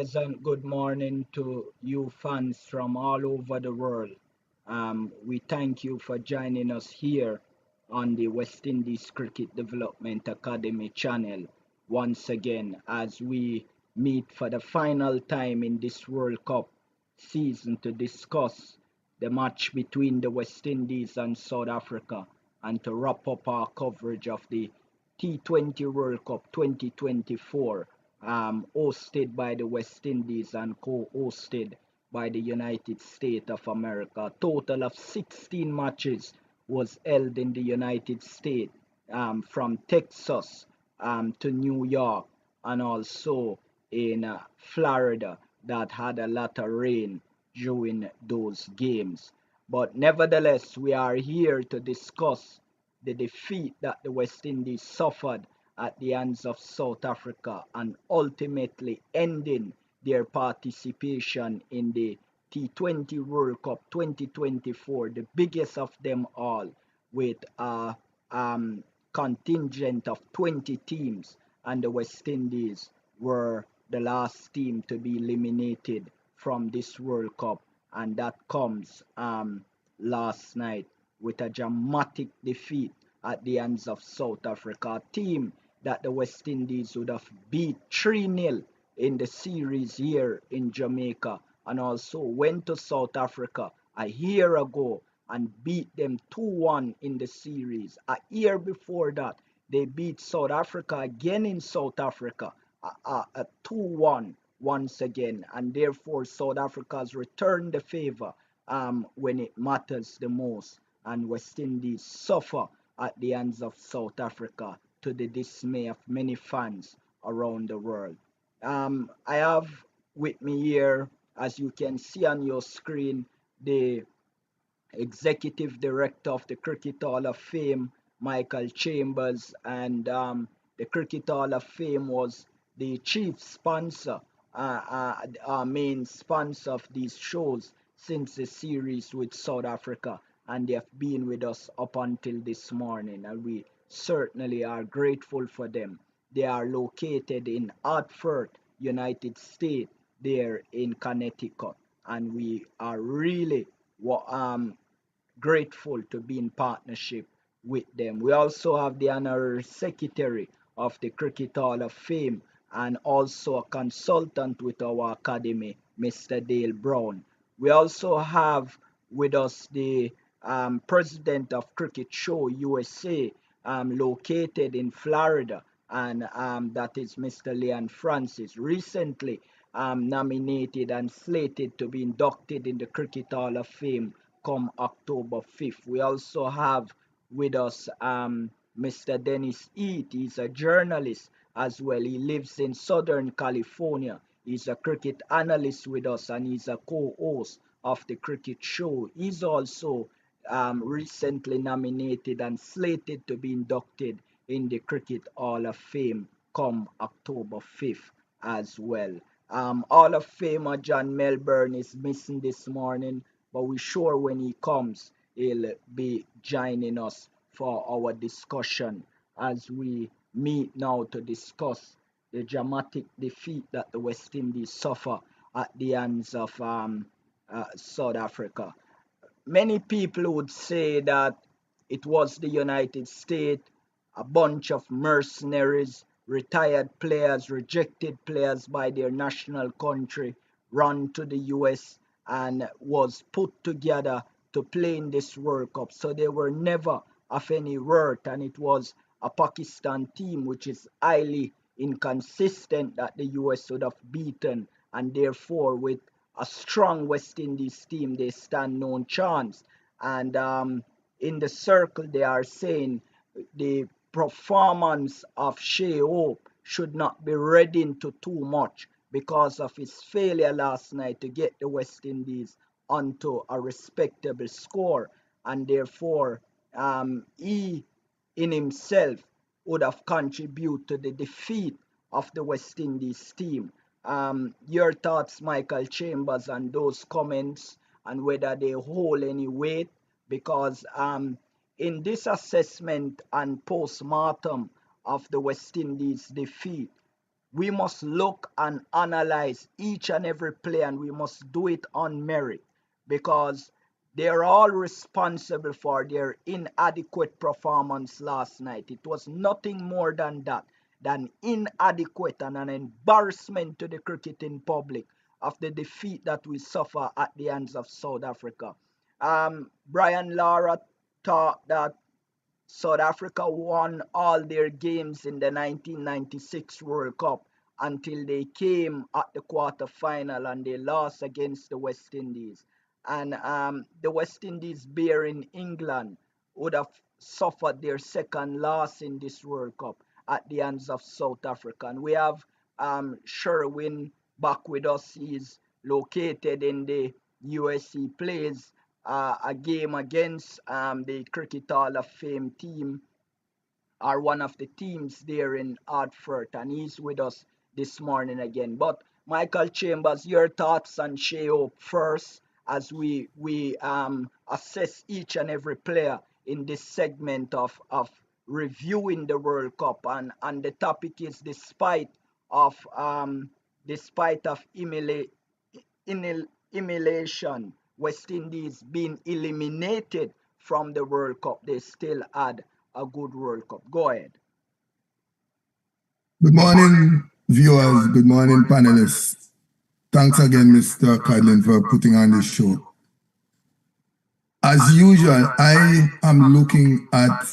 pleasant good morning to you fans from all over the world. We thank you for joining us here on the West Indies Cricket Development Academy channel once again as we meet for the final time in this World Cup season to discuss the match between the West Indies and South Africa and to wrap up our coverage of the T20 World Cup 2024, hosted by the West Indies and co-hosted by the United States of America. A total of 16 matches was held in the United States, from Texas to New York, and also in Florida, that had a lot of rain during those games. But nevertheless, we are here to discuss the defeat that the West Indies suffered at the hands of South Africa and ultimately ending their participation in the T20 World Cup 2024, the biggest of them all, with a contingent of 20 teams, and the West Indies were the last team to be eliminated from this World Cup, and that comes last night with a dramatic defeat at the hands of South Africa, a team that the West Indies would have beat 3-0 in the series here in Jamaica, and also went to South Africa a year ago and beat them 2-1 in the series. A year before that, they beat South Africa again in South Africa, a 2-1 once again, and therefore South Africa has returned the favor when it matters the most, and West Indies suffer at the hands of South Africa to the dismay of many fans around the world. I have with me here, as you can see on your screen, the Executive Director of the Cricket Hall of Fame, Michael Chambers, and the Cricket Hall of Fame was the chief sponsor, main sponsor of these shows since the series with South Africa, and they have been with us up until this morning, and we certainly are grateful for them. They are located in Hartford, United States, there in Connecticut, and we are really grateful to be in partnership with them. We also have the honorary secretary of the Cricket Hall of Fame and also a consultant with our academy, Mr. Dale Brown. We also have with us the president of Cricket Show USA, located in Florida, and that is Mr. Leon Francis, recently nominated and slated to be inducted in the Cricket Hall of Fame come October 5th. We also have with us Mr. Dennis Eat. He's a journalist as well. He lives in Southern California. He's a cricket analyst with us, and he's a co-host of the Cricket Show. He's also recently nominated and slated to be inducted in the Cricket Hall of Fame come October 5th as well. Hall of Famer John Melbourne is missing this morning, but we're sure when he comes, he'll be joining us for our discussion as we meet now to discuss the dramatic defeat that the West Indies suffer at the hands of South Africa. Many people would say that it was the United States, a bunch of mercenaries, retired players, rejected players by their national country, run to the US and was put together to play in this World Cup. So they were never of any worth, and it was a Pakistan team which is highly inconsistent that the US would have beaten, and therefore with a strong West Indies team they stand no chance. And in the circle they are saying the performance of Shea Hope should not be read into too much because of his failure last night to get the West Indies onto a respectable score, and therefore he in himself would have contributed to the defeat of the West Indies team. Your thoughts, Michael Chambers, on those comments and whether they hold any weight? Because in this assessment and post-mortem of the West Indies defeat, we must look and analyze each and every play, and we must do it on merit, because they're all responsible for their inadequate performance last night. It was nothing more than that, than inadequate and an embarrassment to the cricketing public of the defeat that we suffer at the hands of South Africa. Brian Lara thought that South Africa won all their games in the 1996 World Cup until they came at the quarter final and they lost against the West Indies. And the West Indies bear in England would have suffered their second loss in this World Cup at the hands of South Africa. And we have Sherwin back with us. He's located in the USA, plays a game against the Cricket Hall of Fame team, are one of the teams there in Hartford, and he's with us this morning again. But Michael Chambers, your thoughts on Sheo first, as we assess each and every player in this segment of reviewing the World Cup, and the topic is of despite of emulation, West Indies being eliminated from the World Cup, they still had a good World Cup. Go ahead. Good morning, viewers. Good morning, panelists. Thanks again, Mr. Cudlin, for putting on this show. As usual, I am looking at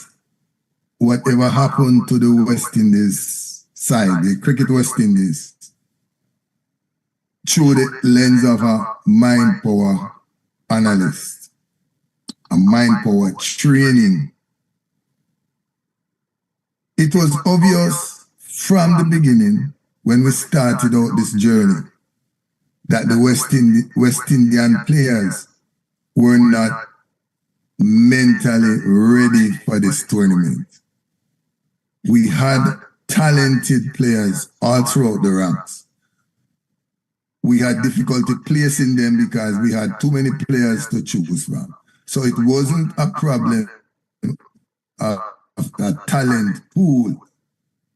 whatever happened to the West Indies side, the Cricket West Indies, through the lens of a mind power analyst, a mind power training. It was obvious from the beginning, when we started out this journey, that the West Indian players were not mentally ready for this tournament. We had talented players all throughout the ranks. We had difficulty placing them because we had too many players to choose from. So it wasn't a problem of a talent pool.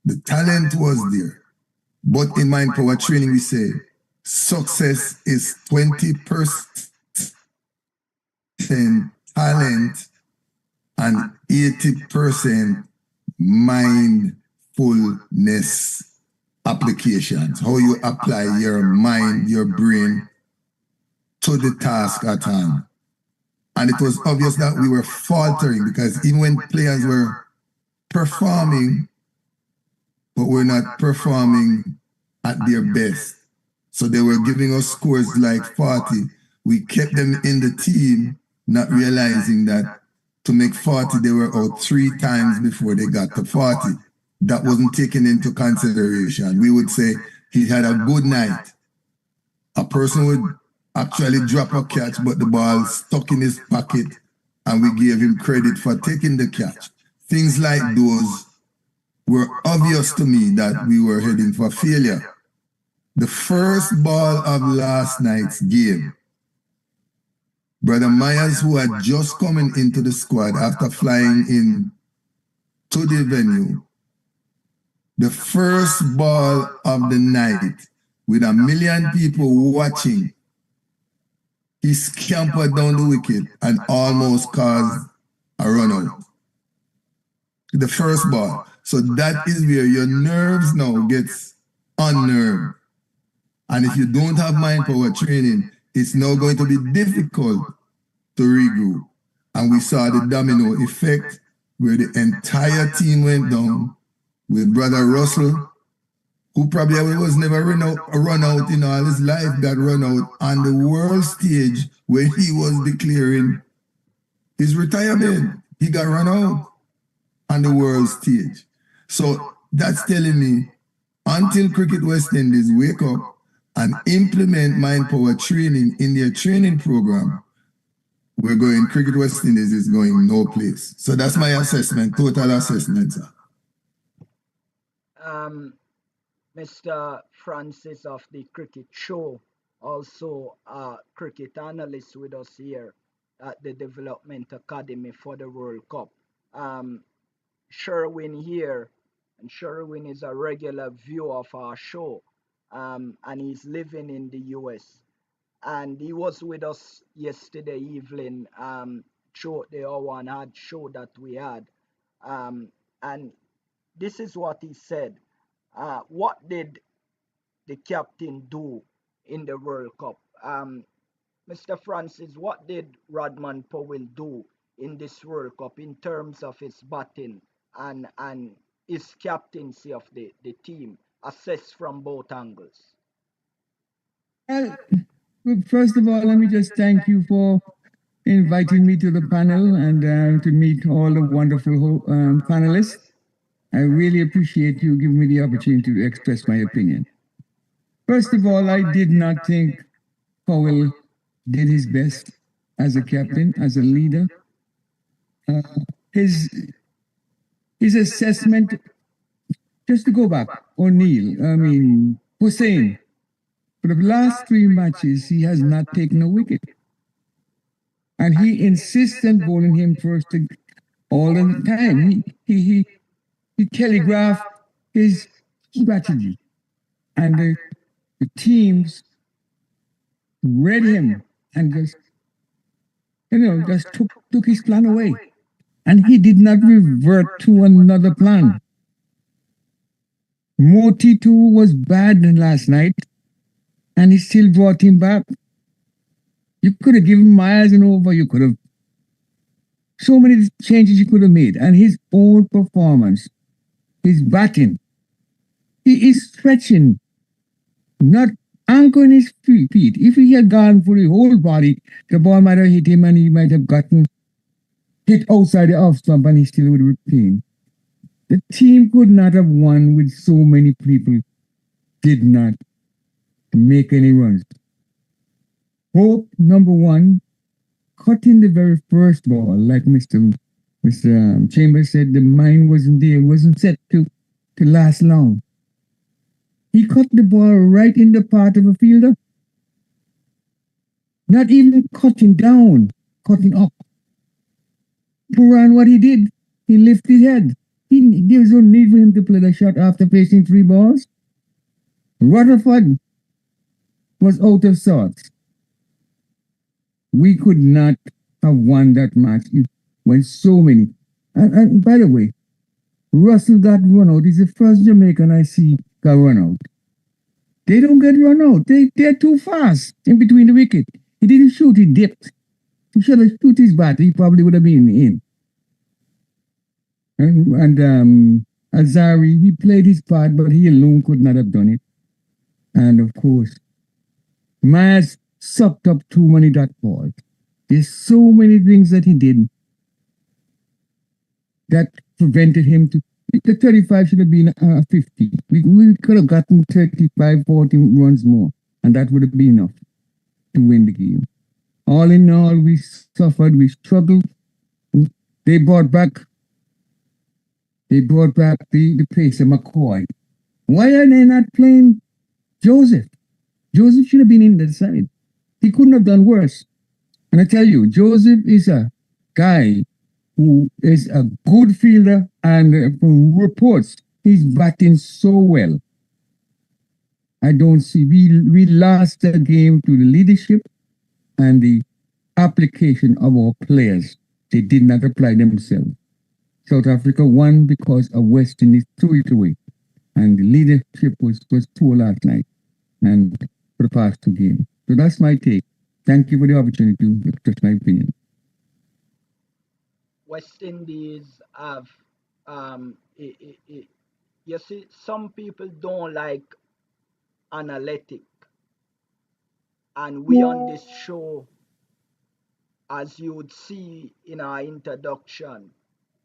The talent was there. But in mind power training, we say success is 20% talent and 80% mindfulness applications. How you apply your mind, your brain to the task at hand. And it was obvious that we were faltering, because even when players were performing, but we're not performing at their best. So they were giving us scores like 40. We kept them in the team, not realizing that to make 40, they were out 3 times before they got to 40. That wasn't taken into consideration. We would say he had a good night. A person would actually drop a catch, but the ball stuck in his pocket, and we gave him credit for taking the catch. Things like those were obvious to me that we were heading for failure. The first ball of last night's game, Brother Myers, who had just come into the squad after flying in to the venue, the first ball of the night, with 1 million people watching, he scampered down the wicket and almost caused a run out. The first ball. So that is where your nerves now gets unnerved. And if you don't have mind power training, it's now going to be difficult to regroup. And we saw the domino effect where the entire team went down, with Brother Russell, who probably was never run out in all his life, got run out on the world stage when he was declaring his retirement. He got run out on the world stage. So that's telling me, until Cricket West Indies wake up and implement mind power training in their training program, Cricket West Indies is going no place. So that's my assessment, total assessment, sir. Mr. Francis of the Cricket Show, also a cricket analyst with us here at the Development Academy for the World Cup. Sherwin here, and Sherwin is a regular viewer of our show, and he's living in the US. And he was with us yesterday evening throughout the hour and a half show that we had. And this is what he said. What did the captain do in the World Cup? Mr. Francis, what did Rodman Powell do in this World Cup in terms of his batting and his captaincy of the team, assessed from both angles? Well, first of all, let me just thank you for inviting me to the panel and to meet all the wonderful panelists. I really appreciate you giving me the opportunity to express my opinion. First of all, I did not think Powell did his best as a captain, as a leader. Uh, his his assessment, just to go back, O'Neill, Hussein, for the last three matches, he has not taken a wicket. And he insists on bowling him first all the time. He telegraphed his strategy. And the teams read him and just took his plan away. And he did not revert to another plan. Moti too was bad last night, and he still brought him back. You could have given Myers an over. You could have so many changes you could have made. And his own performance, his batting, he is stretching, not anchoring his feet. If he had gone for the whole body, the ball might have hit him and he might have gotten hit outside the off stump and he still would have retained. The team could not have won with so many people did not make any runs. Hope, number one, cutting the very first ball, like Mr. Chambers said, the mind wasn't there, wasn't set to last long. He cut the ball right in the path of a fielder. Not even cutting down, cutting up. Puran, what he did, he lifted his head. There was no need for him to play the shot after facing three balls. Rutherford was out of sorts. We could not have won that match when so many. And by the way, Russell got run out. He's the first Jamaican I see got run out. They don't get run out. They're too fast in between the wicket. He didn't shoot, he dipped. He should have shoot his bat. He probably would have been in. And Azari, he played his part, but he alone could not have done it. And of course, Myers sucked up too many dot balls. There's so many things that he did that prevented him to. The 35 should have been 50. We could have gotten 35, 40 runs more, and that would have been enough to win the game. All in all, we suffered, we struggled. They brought back the pacer McCoy. Why are they not playing Joseph? Joseph should have been in the side. He couldn't have done worse. And I tell you, Joseph is a guy who is a good fielder, and from reports, he's batting so well. I don't see. We lost the game to the leadership and the application of our players. They did not apply themselves. South Africa won because of West Indies threw it away. And the leadership was poor last night and for the past two games. So that's my take. Thank you for the opportunity to express my opinion. West Indies have, you see, some people don't like analytic, and we on this show, as you would see in our introduction,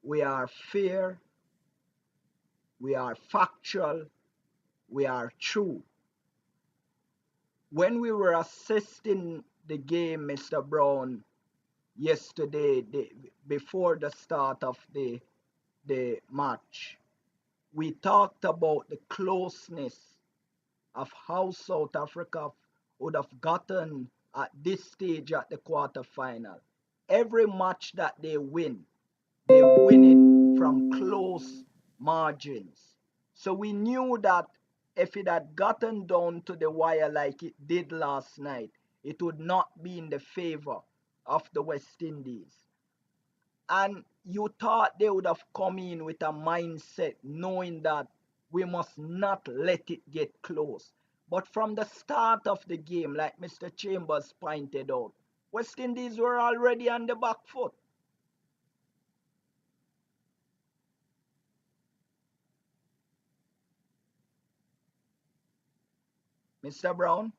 we are fair, we are factual, we are true. When we were assisting the game, Mr. Brown, yesterday, before the start of the match, we talked about the closeness of how South Africa would have gotten at this stage at the quarterfinal. Every match that they win it from close margins. So we knew that if it had gotten down to the wire like it did last night, it would not be in the favor of the West Indies. And you thought they would have come in with a mindset knowing that we must not let it get close. But from the start of the game, like Mr. Chambers pointed out, West Indies were already on the back foot. Mr. Brown?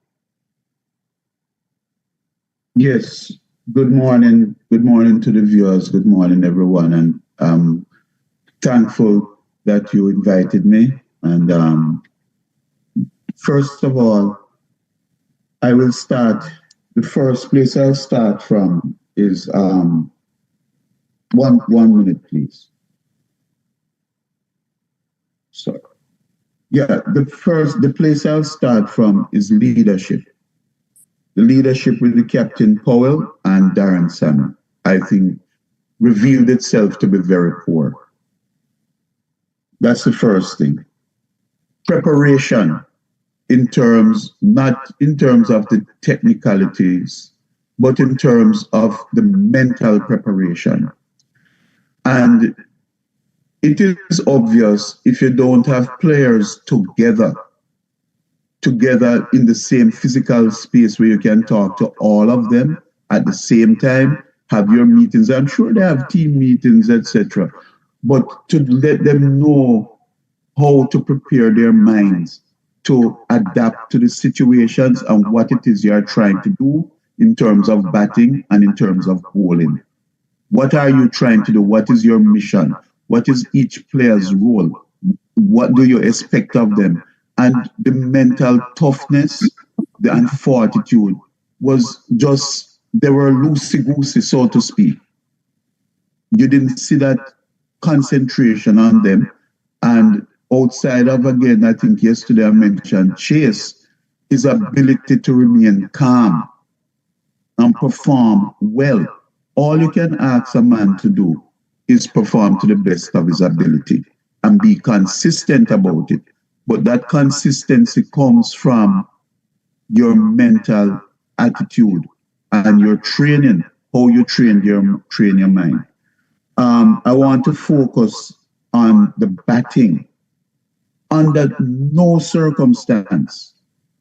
Yes. Good morning. Good morning to the viewers. Good morning, everyone. And thankful that you invited me. And first of all, I will start. The first place I'll start from is one minute, please. Sorry. Yeah, the place I'll start from is leadership. The leadership with the Captain Powell and Darren Samuel, I think, revealed itself to be very poor. That's the first thing. Preparation not in terms of the technicalities, but in terms of the mental preparation. And it is obvious if you don't have players together in the same physical space where you can talk to all of them at the same time, have your meetings. I'm sure they have team meetings, etc. But to let them know how to prepare their minds to adapt to the situations and what it is you're trying to do in terms of batting and in terms of bowling. What are you trying to do? What is your mission? What is each player's role? What do you expect of them? And the mental toughness and fortitude was just, they were loosey-goosey, so to speak. You didn't see that concentration on them. And outside of, again, I think yesterday I mentioned Chase, his ability to remain calm and perform well. All you can ask a man to do is perform to the best of his ability and be consistent about it. But that consistency comes from your mental attitude and your training, how you train your mind. I want to focus on the batting. Under no circumstance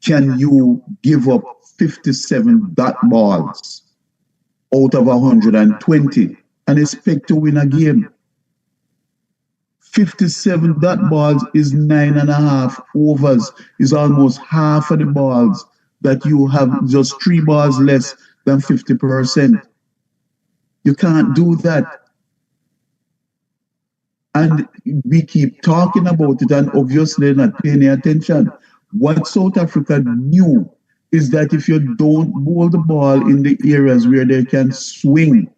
can you give up 57 dot balls out of 120 and expect to win a game. 57 dot balls is 9.5 overs, is almost half of the balls that you have, just 3 balls less than 50%. You can't do that. And we keep talking about it and obviously not paying attention. What South Africa knew is that if you don't bowl the ball in the areas where they can swing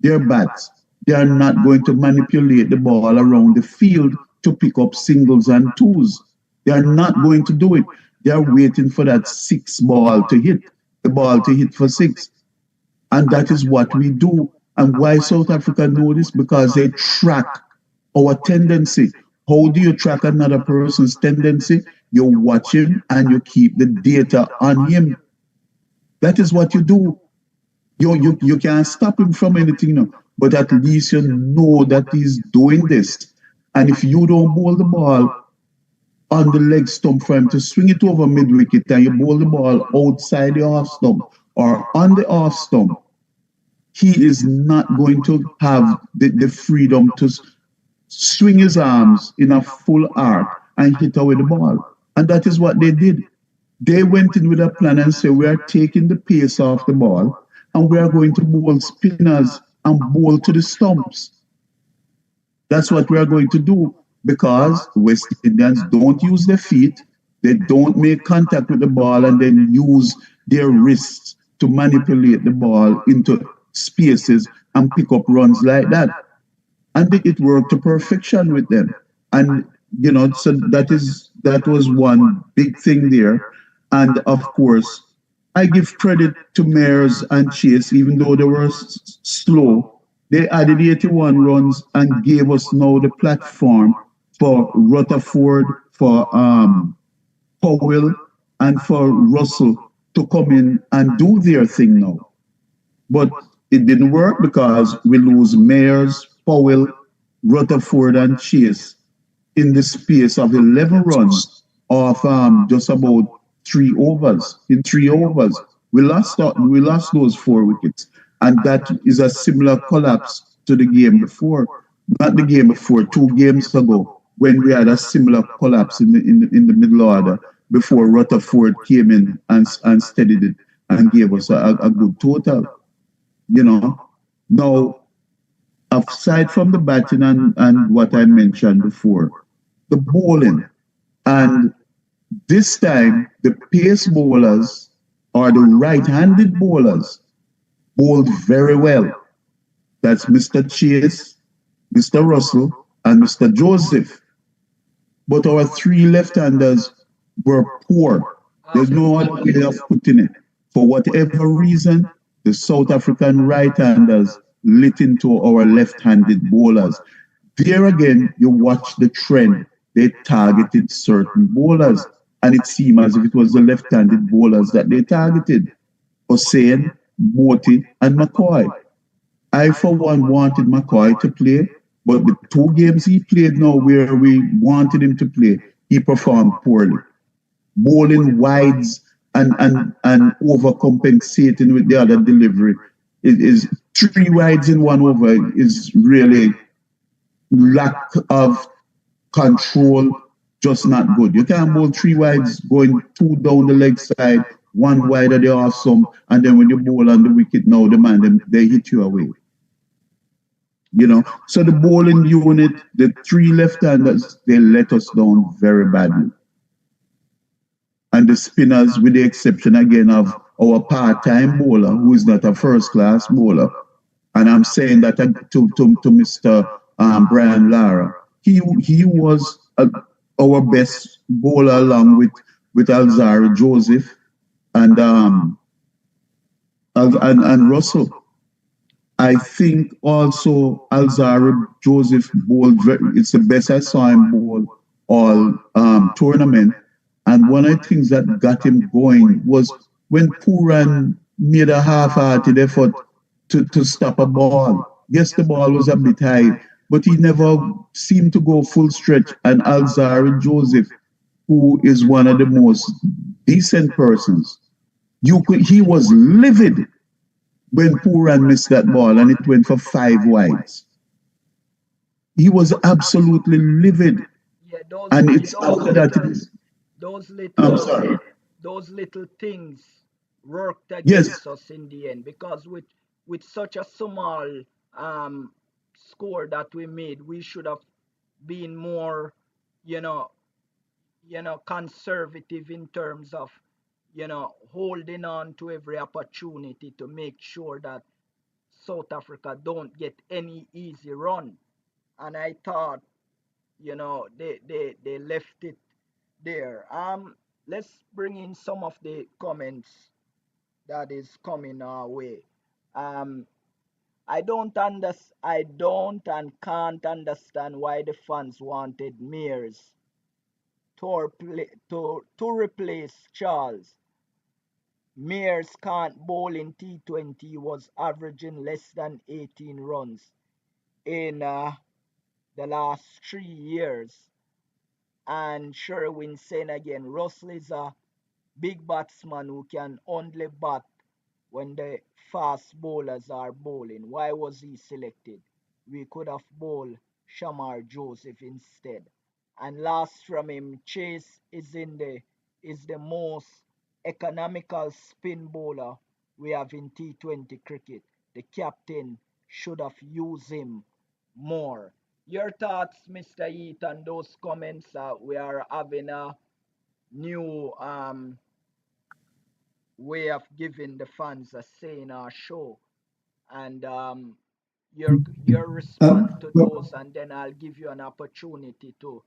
their bats, they are not going to manipulate the ball around the field to pick up singles and twos. They are not going to do it. They are waiting for that 6 ball to hit, the ball to hit for 6. And that is what we do. And why South Africa know this? Because they track our tendency. How do you track another person's tendency? You watch him and you keep the data on him. That is what you do. You can't stop him from anything now, but at least you know that he's doing this. And if you don't bowl the ball on the leg stump for him to swing it over mid wicket and you bowl the ball outside the off stump or on the off stump, he is not going to have the freedom to swing his arms in a full arc and hit away the ball. And that is what they did. They went in with a plan and said, we are taking the pace off the ball and we are going to bowl spinners and bowl to the stumps. That's what we are going to do because the West Indians don't use their feet. They don't make contact with the ball and then use their wrists to manipulate the ball into spaces and pick up runs like that. And it worked to perfection with them. And, so that was one big thing there. And of course, I give credit to Mears and Chase, even though they were slow. They added 81 runs and gave us now the platform for Rutherford, for Powell, and for Russell to come in and do their thing now. But it didn't work because we lose Mayers, Powell, Rutherford, and Chase in the space of 11 runs of just about 3 overs. In 3 overs, we lost those 4 wickets, and that is a similar collapse to the game before, not the game before, 2 games ago, when we had a similar collapse in the middle order before Rutherford came in and steadied it and gave us a good total. You know, now aside from the batting and what I mentioned before, the bowling. And this time, the pace bowlers or the right handed bowlers bowled very well. That's Mr. Chase, Mr. Russell, and Mr. Joseph. But our 3 left handers were poor. There's no other way of putting it. For whatever reason, the South African right handers lit into our left handed bowlers. There again, you watch the trend. They targeted certain bowlers, and it seemed as if it was the left handed bowlers that they targeted: Hussain, Moti, and McCoy. I, for one, wanted McCoy to play, but the 2 games he played now where we wanted him to play, he performed poorly. Bowling wides and overcompensating with the other delivery. It is 3 wides in 1 over is really lack of control, just not good. You can't bowl 3 wides going 2 down the leg side, 1 wide at the off stump, and then when you bowl on the wicket now, the man they hit you away. So the bowling unit, the 3 left-handers, they let us down very badly. And the spinners, with the exception again of our part-time bowler, who is not a first-class bowler, and I'm saying that to Mr. Brian Lara, he was our best bowler along with Alzari Joseph and Russell. I think also Alzari Joseph bowled it's the best I saw him bowl all tournament. And one of the things that got him going was when Puran made a half-hearted effort to stop a ball. Yes, the ball was a bit high, but he never seemed to go full stretch. And Alzari Joseph, who is one of the most decent persons, he was livid when Puran missed that ball and it went for 5 wides. He was absolutely livid. Yeah, And it's after that it is. those I'm little sorry. those little things worked Yes, against us in the end, because with such a small um score that we made, we should have been more, you know, conservative in terms of, holding on to every opportunity to make sure that South Africa don't get any easy run. And I thought, they left it there. Let's bring in some of the comments that is coming our way. Um, I don't and can't understand why the fans wanted Mears to replace Charles. Mears can't bowl in T20. He was averaging less than 18 runs in the last 3 years. And Sherwin saying again, Russell is a big batsman who can only bat when the fast bowlers are bowling. Why was he selected? We could have bowled Shamar Joseph instead. And last from him, Chase is the most economical spin bowler we have in T20 cricket. The captain should have used him more. Your thoughts, Mr. Heath, on those comments? We are having a new way of giving the fans a say in our show, and your response to Well, those, and then I'll give you an opportunity to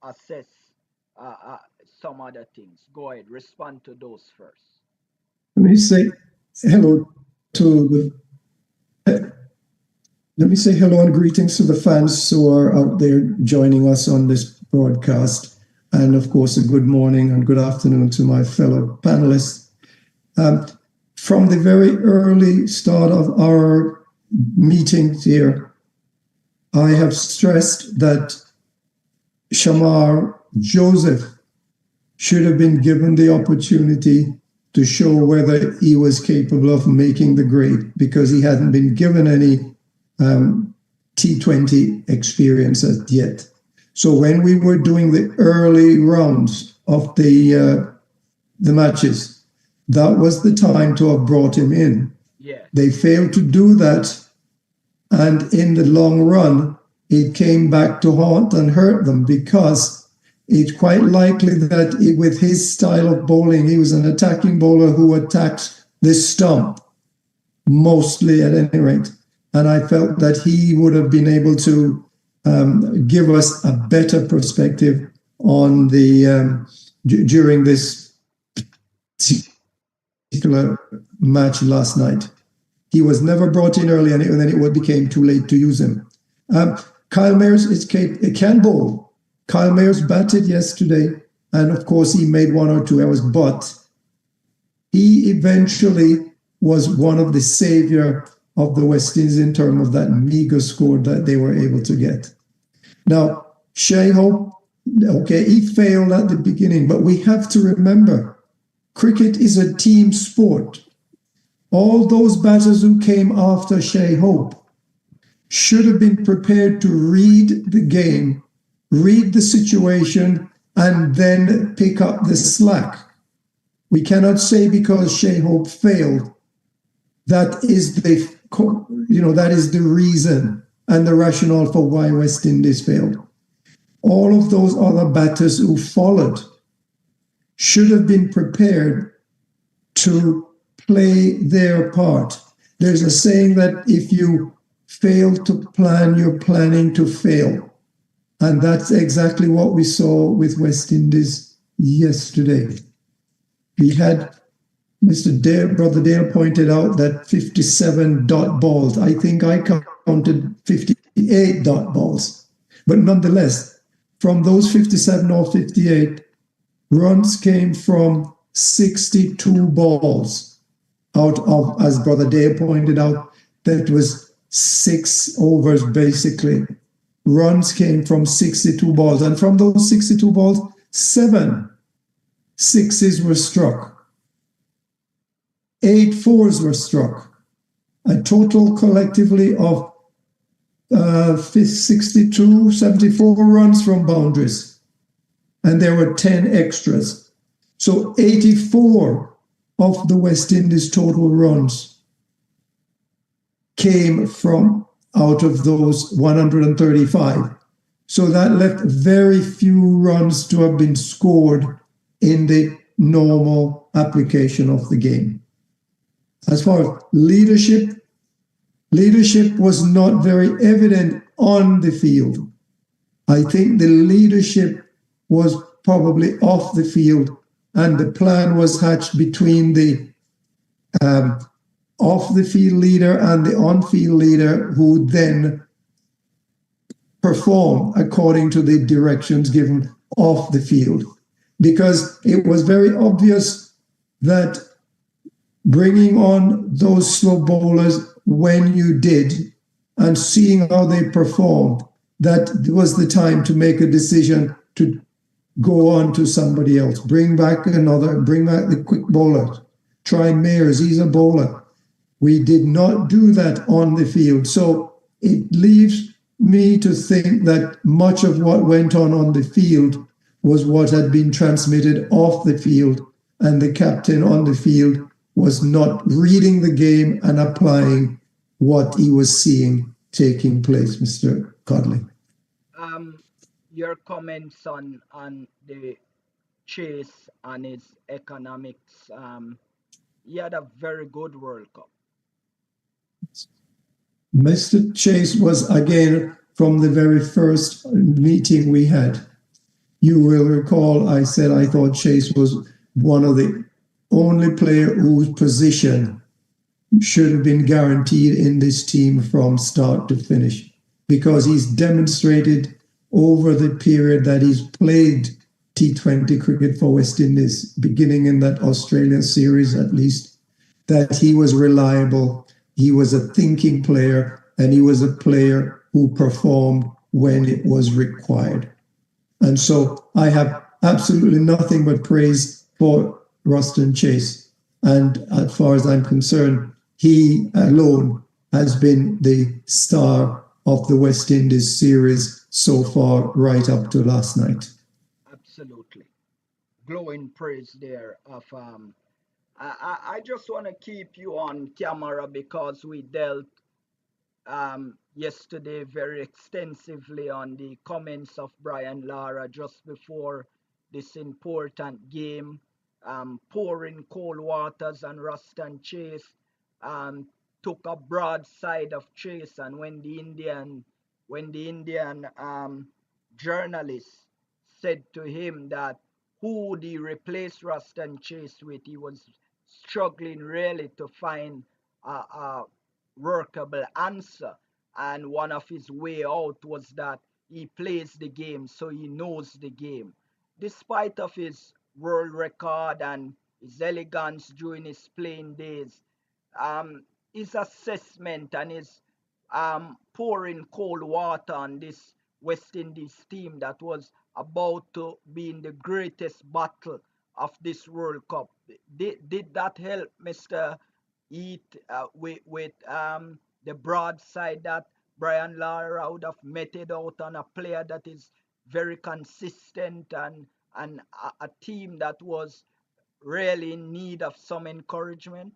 assess uh, uh, some other things. Go ahead, respond to those first. let me say hello to Let me say hello and greetings to the fans who are out there joining us on this broadcast. And of course, a good morning and good afternoon to my fellow panelists. From the very early start of our meetings here, I have stressed that Shamar Joseph should have been given the opportunity to show whether he was capable of making the grade, because he hadn't been given any T20 experience as yet. So when we were doing the early rounds of the matches, that was the time to have brought him in. Yeah. They failed to do that, and in the long run, it came back to haunt and hurt them, because it's quite likely that with his style of bowling, he was an attacking bowler who attacked the stump, mostly at any rate. And I felt that he would have been able to give us a better perspective on the during this particular match last night. He was never brought in early, and then it became too late to use him. Kyle Mayers can bowl. Kyle Mayers batted yesterday, and of course he made 1 or 2 errors, but he eventually was one of the savior of the West Indies in terms of that meager score that they were able to get. Now, Shai Hope, okay, he failed at the beginning, but we have to remember, cricket is a team sport. All those batters who came after Shai Hope should have been prepared to read the game, read the situation, and then pick up the slack. We cannot say because Shai Hope failed, that is the reason and the rationale for why West Indies failed. All of those other batters who followed should have been prepared to play their part. There's a saying that if you fail to plan, you're planning to fail. And that's exactly what we saw with West Indies yesterday. We had Brother Dale pointed out that 57 dot balls. I think I counted 58 dot balls. But nonetheless, from those 57 or 58, runs came from 62 balls out of, as Brother Dale pointed out, that was 6 overs basically. Runs came from 62 balls, and from those 62 balls, 7 sixes were struck. 8 fours were struck. A total collectively of 62, 74 runs from boundaries. And there were 10 extras. So 84 of the West Indies total runs came from out of those 135. So that left very few runs to have been scored in the normal application of the game. As far as leadership was not very evident on the field. I think the leadership was probably off the field, and the plan was hatched between the off-the-field leader and the on-field leader, who then perform according to the directions given off the field. Because it was very obvious that bringing on those slow bowlers when you did and seeing how they performed, that was the time to make a decision to go on to somebody else. Bring back the quick bowler. Try Mayers, he's a bowler. We did not do that on the field. So it leaves me to think that much of what went on the field was what had been transmitted off the field, and the captain on the field was not reading the game and applying what he was seeing taking place, Mr. Codley. Your comments on the Chase and his economics. He had a very good World Cup. Mr. Chase was, again, from the very first meeting we had. You will recall I said I thought Chase was one of the only player whose position should have been guaranteed in this team from start to finish, because he's demonstrated over the period that he's played T20 cricket for West Indies, beginning in that Australia series at least, that he was reliable, he was a thinking player, and he was a player who performed when it was required. And so I have absolutely nothing but praise for Ruston Chase. And as far as I'm concerned, he alone has been the star of the West Indies series so far, right up to last night. Absolutely. Glowing praise there of I just want to keep you on camera because we dealt yesterday very extensively on the comments of Brian Lara just before this important game, pouring cold waters on Ruston Chase, um, took a broadside of Chase, and when the Indian journalist said to him that who would he replace Ruston Chase with, he was struggling really to find a workable answer. And one of his way out was that he plays the game, so he knows the game. Despite of his world record and his elegance during his playing days, his assessment and his pouring cold water on this West Indies team that was about to be in the greatest battle of this World Cup. Did that help Mr. Eat with the broadside that Brian Lara would have meted out on a player that is very consistent and a team that was really in need of some encouragement?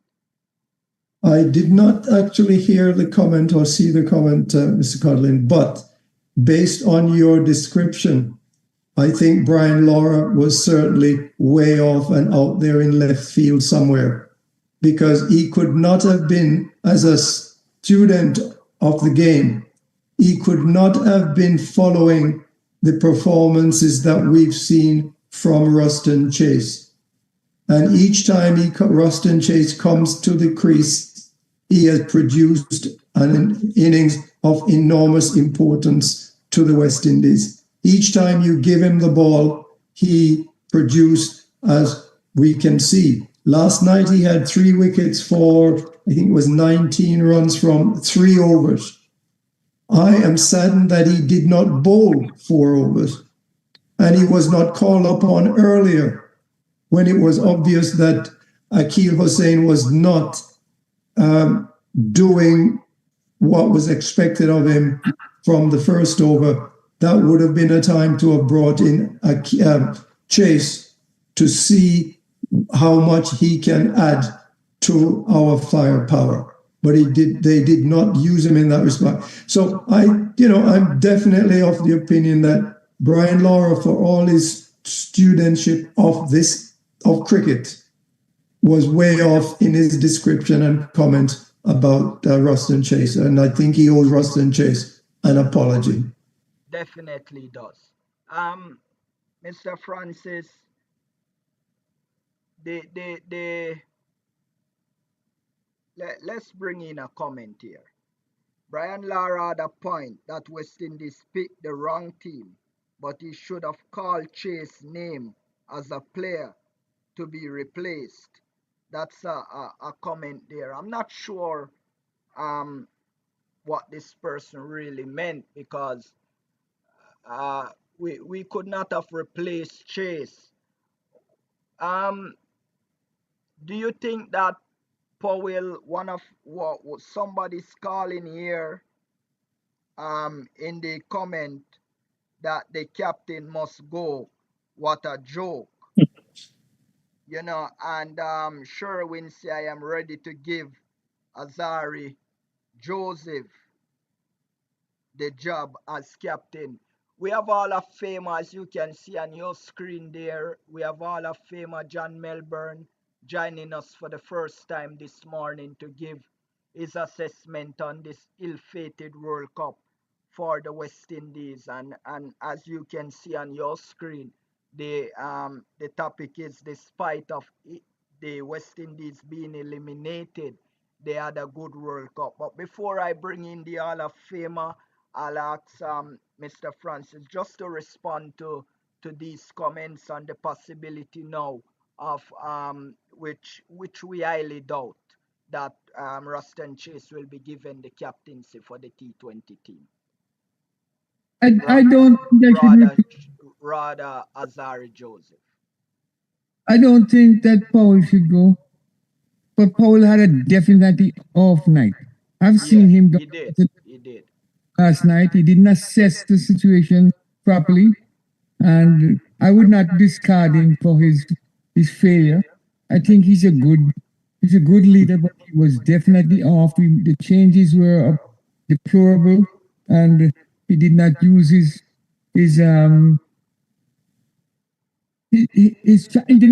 I did not actually hear the comment or see the comment, Mr. Codlin, but based on your description, I think Brian Lara was certainly way off and out there in left field somewhere, because he could not have been, as a student of the game, he could not have been following the performances that we've seen from Ruston Chase. And each time Ruston Chase comes to the crease, he has produced an innings of enormous importance to the West Indies. Each time you give him the ball, he produced, as we can see. Last night he had 3 wickets for, I think it was 19 runs from 3 overs. I am saddened that he did not bowl 4 overs, and he was not called upon earlier when it was obvious that Akil Hussain was not doing what was expected of him from the first over. That would have been a time to have brought in a Chase to see how much he can add to our firepower. But they did not use him in that respect. So I'm definitely of the opinion that Brian Lara, for all his studentship of cricket, was way off in his description and comment about Ruston Chase. And I think he owes Ruston Chase an apology. Definitely does. Mr. Francis, let's bring in a comment here. Brian Lara had a point that West Indies picked the wrong team, but he should have called Chase's name as a player to be replaced. That's a comment there. I'm not sure um, what this person really meant because we could not have replaced Chase. Um, do you think that Powell, one of what somebody's calling here in the comment that the captain must go? What a joke, And Sherwin say I am ready to give Azari Joseph the job as captain. We have Hall of Famer, as you can see on your screen there. We have Hall of Famer John Melbourne joining us for the first time this morning to give his assessment on this ill-fated World Cup for the West Indies. And as you can see on your screen, the topic is despite of the West Indies being eliminated, they had a good World Cup. But before I bring in the Hall of Famer, I'll ask Mr. Francis just to respond to these comments on the possibility now of which we highly doubt that Ruston Chase will be given the captaincy for the T20 team. I don't think I should rather Azari Joseph. I don't think that Paul should go, but Paul had a definitely off night. I've seen him He did. Last night. He didn't assess the situation properly, and I would not discard him for his failure. I think he's a good leader, but he was definitely off. The changes were deplorable, and he did not use he didn't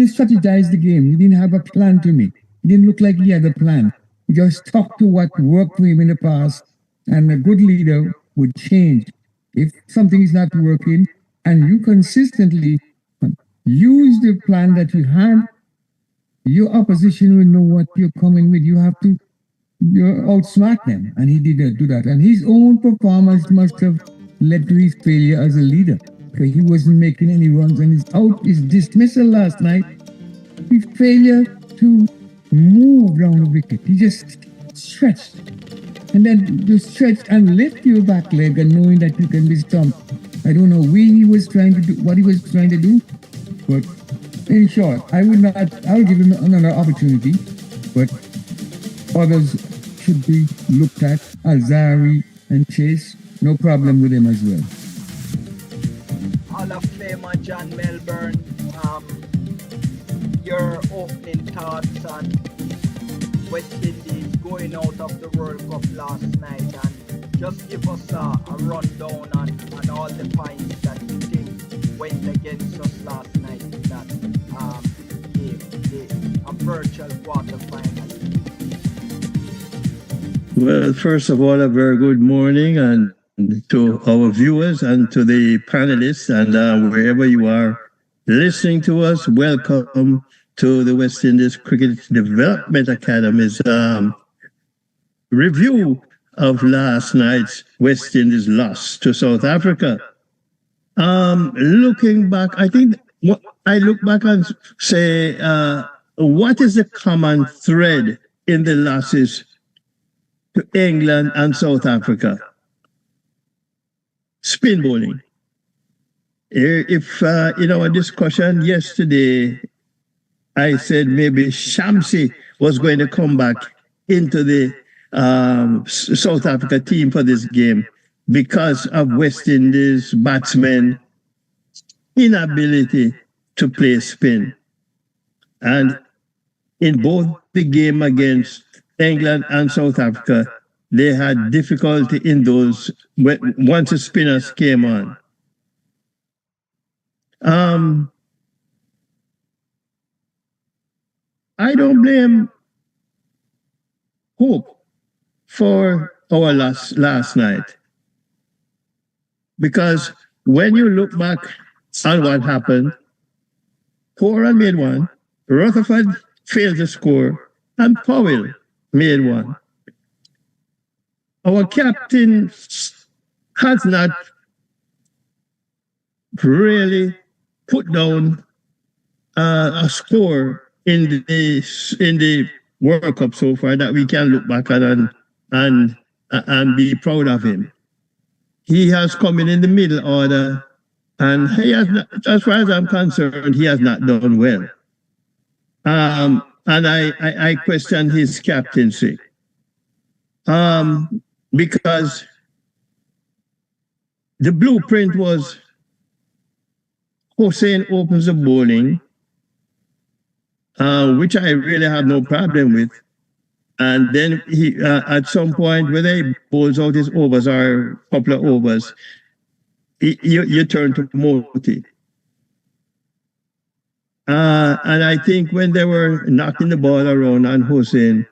strategize the game. He didn't have a plan to me. He didn't look like he had a plan. He just stuck to what worked for him in the past. And a good leader would change. If something is not working and you consistently use the plan that you had, your opposition will know what you're coming with. You outsmart them. And he didn't do that. And his own performance must have led to his failure as a leader, because he wasn't making any runs, and his dismissal last night, his failure to move down the wicket. He just stretched, and then you stretch and lift your back leg, and knowing that you can be stumped. I don't know what he was trying to do, but in short, I'll give him another opportunity, but others should be looked at. Alzari and Chase, no problem with him as well. Hall of Famer John Melbourne, your opening thoughts on West Indies going out of the World Cup last night, and just give us a rundown on all the points that you think went against us last night in that game, a virtual quarterfinal. Well, first of all, a very good morning and to our viewers and to the panelists, and wherever you are listening to us, welcome to the West Indies Cricket Development Academy's review of last night's West Indies loss to South Africa. Looking back, I think I look back and say, what is the common thread in the losses to England and South Africa? Spin bowling. If in our discussion yesterday, I said maybe Shamsi was going to come back into the South Africa team for this game because of West Indies batsmen inability to play spin. And in both the game against England and South Africa, they had difficulty in those once the spinners came on. I don't blame Hope for our last night, because when you look back on what happened, Horan made one, Rutherford failed to score, and Powell made one. Our captain has not really put down a score in the World Cup so far that we can look back at and be proud of him. He has come in the middle order, and he has not, as far as I'm concerned, he has not done well. And I question his captaincy. Because the blueprint was Hussain opens the bowling, which I really have no problem with. And then he, at some point, whether he bowls out his overs or a couple of overs, you turn to Moti. And I think when they were knocking the ball around on Hussain,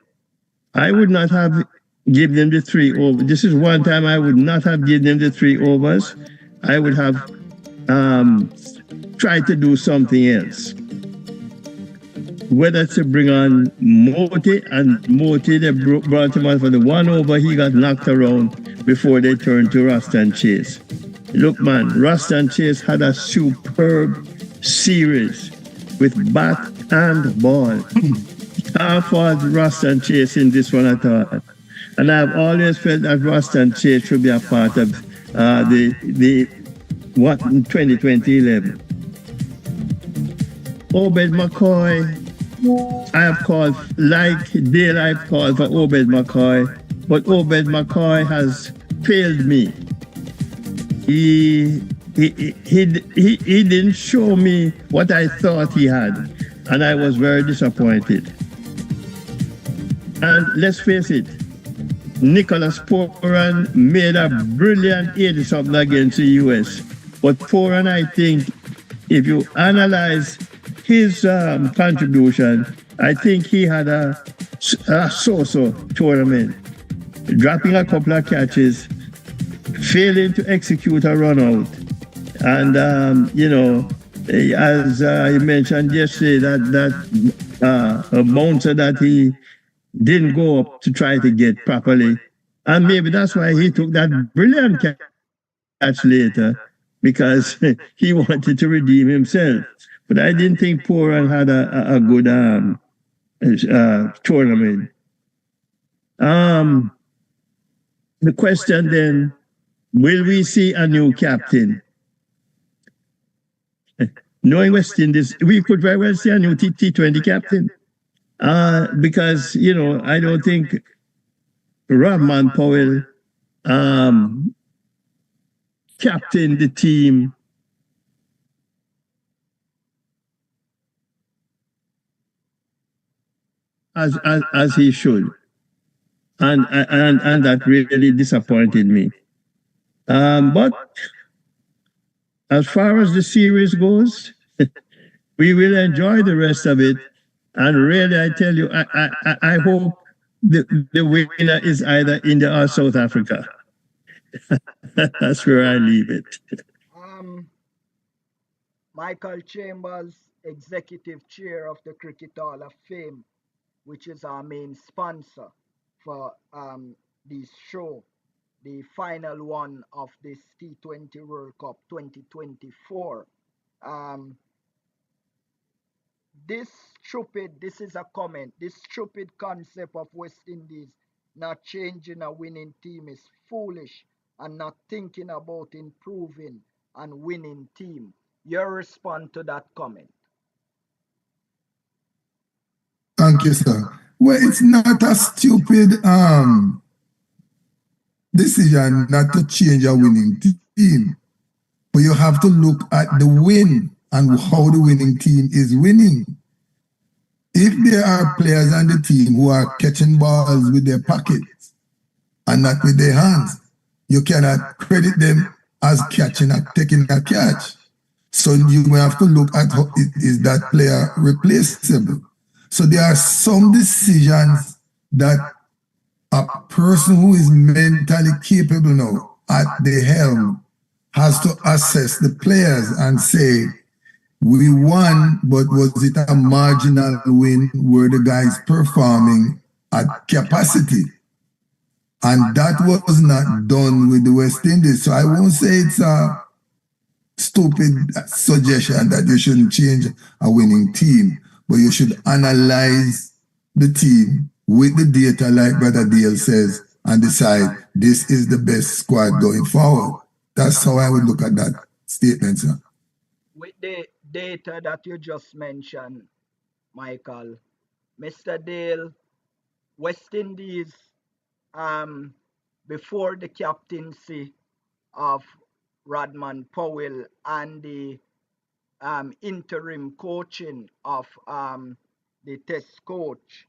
I would not have given them the 3 overs. This is one time I would not have given them the 3 overs. I would have tried to do something else. whether to bring on Moti, and Moti, they brought him on for the one over. He got knocked around before they turned to Rasta and Chase. Look, man, Rasta and Chase had a superb series with bat and ball. Can't fault Rasta and Chase in this one at all. And I've always felt that Rasta and Chase should be a part of the what 2011. Obed McCoy, I have called, like Dale, I've called for Obed McCoy, but Obed McCoy has failed me. He didn't show me what I thought he had, and I was very disappointed. And let's face it, Nicholas Poran made a brilliant 80-something against the US. But Poran, I think, if you analyze his contribution, I think he had a so-so tournament, dropping a couple of catches, failing to execute a run out. And, you know, as I mentioned yesterday, that bouncer that he didn't go up to try to get properly. And maybe that's why he took that brilliant catch later, because he wanted to redeem himself. But I didn't think Poran had a good tournament. The question then, will we see a new captain? Knowing West Indies, we could very well see a new T20 captain. Because, you know, I don't think Rahman Powell captained the team as he should. And that really disappointed me. But as far as the series goes, we will enjoy the rest of it. And really, I tell you, I hope the winner is either India or South Africa. That's where I leave it. Michael Chambers, Executive Chair of the Cricket Hall of Fame, which is our main sponsor for this show, the final one of this T20 World Cup 2024. This is a comment, this stupid concept of West Indies not changing a winning team is foolish and not thinking about improving and winning team. Your response to that comment? Thank you, sir. Well, it's not a stupid decision not to change a winning team, but you have to look at the win and how the winning team is winning. If there are players on the team who are catching balls with their pockets and not with their hands, you cannot credit them as taking a catch. So you will have to look at how is that player replaceable. So there are some decisions that a person who is mentally capable now at the helm has to assess the players and say, we won, but was it a marginal win? Were the guys performing at capacity? And that was not done with the West Indies. So I won't say it's a stupid suggestion that you shouldn't change a winning team, but you should analyze the team with the data, like Brother Dale says, and decide this is the best squad going forward. That's how I would look at that statement, sir. With the data that you just mentioned, Michael, Mr. Dale, West Indies, before the captaincy of Rodman Powell and the interim coaching of the test coach,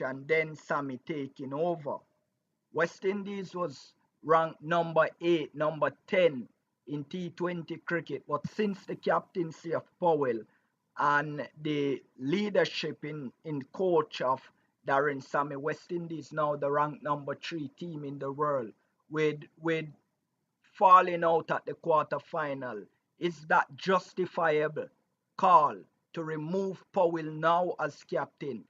and then Sammy taking over, West Indies was ranked number 8, number 10 in T20 cricket. But since the captaincy of Powell and the leadership in coach of Darren Sammy, West Indies now the ranked number 3 team in the world with falling out at the quarterfinal. Is that justifiable call to remove Powell now as captain,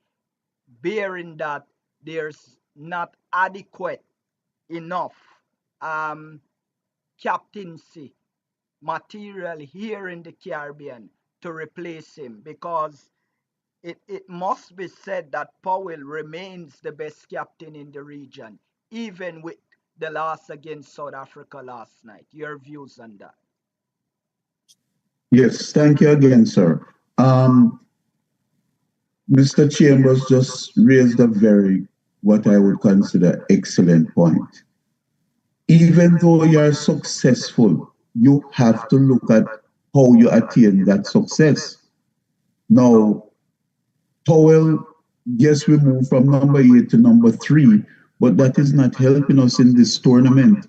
bearing that there's not adequate enough um, captaincy material here in the Caribbean to replace him, because it must be said that Powell remains the best captain in the region, even with the loss against South Africa last night. Your views on that? Yes, thank you again, sir. Mr. Chambers just raised a very, what I would consider, excellent point. Even though you're successful, you have to look at how you attain that success. Now, Powell, yes, we moved from number 8 to number 3, but that is not helping us in this tournament.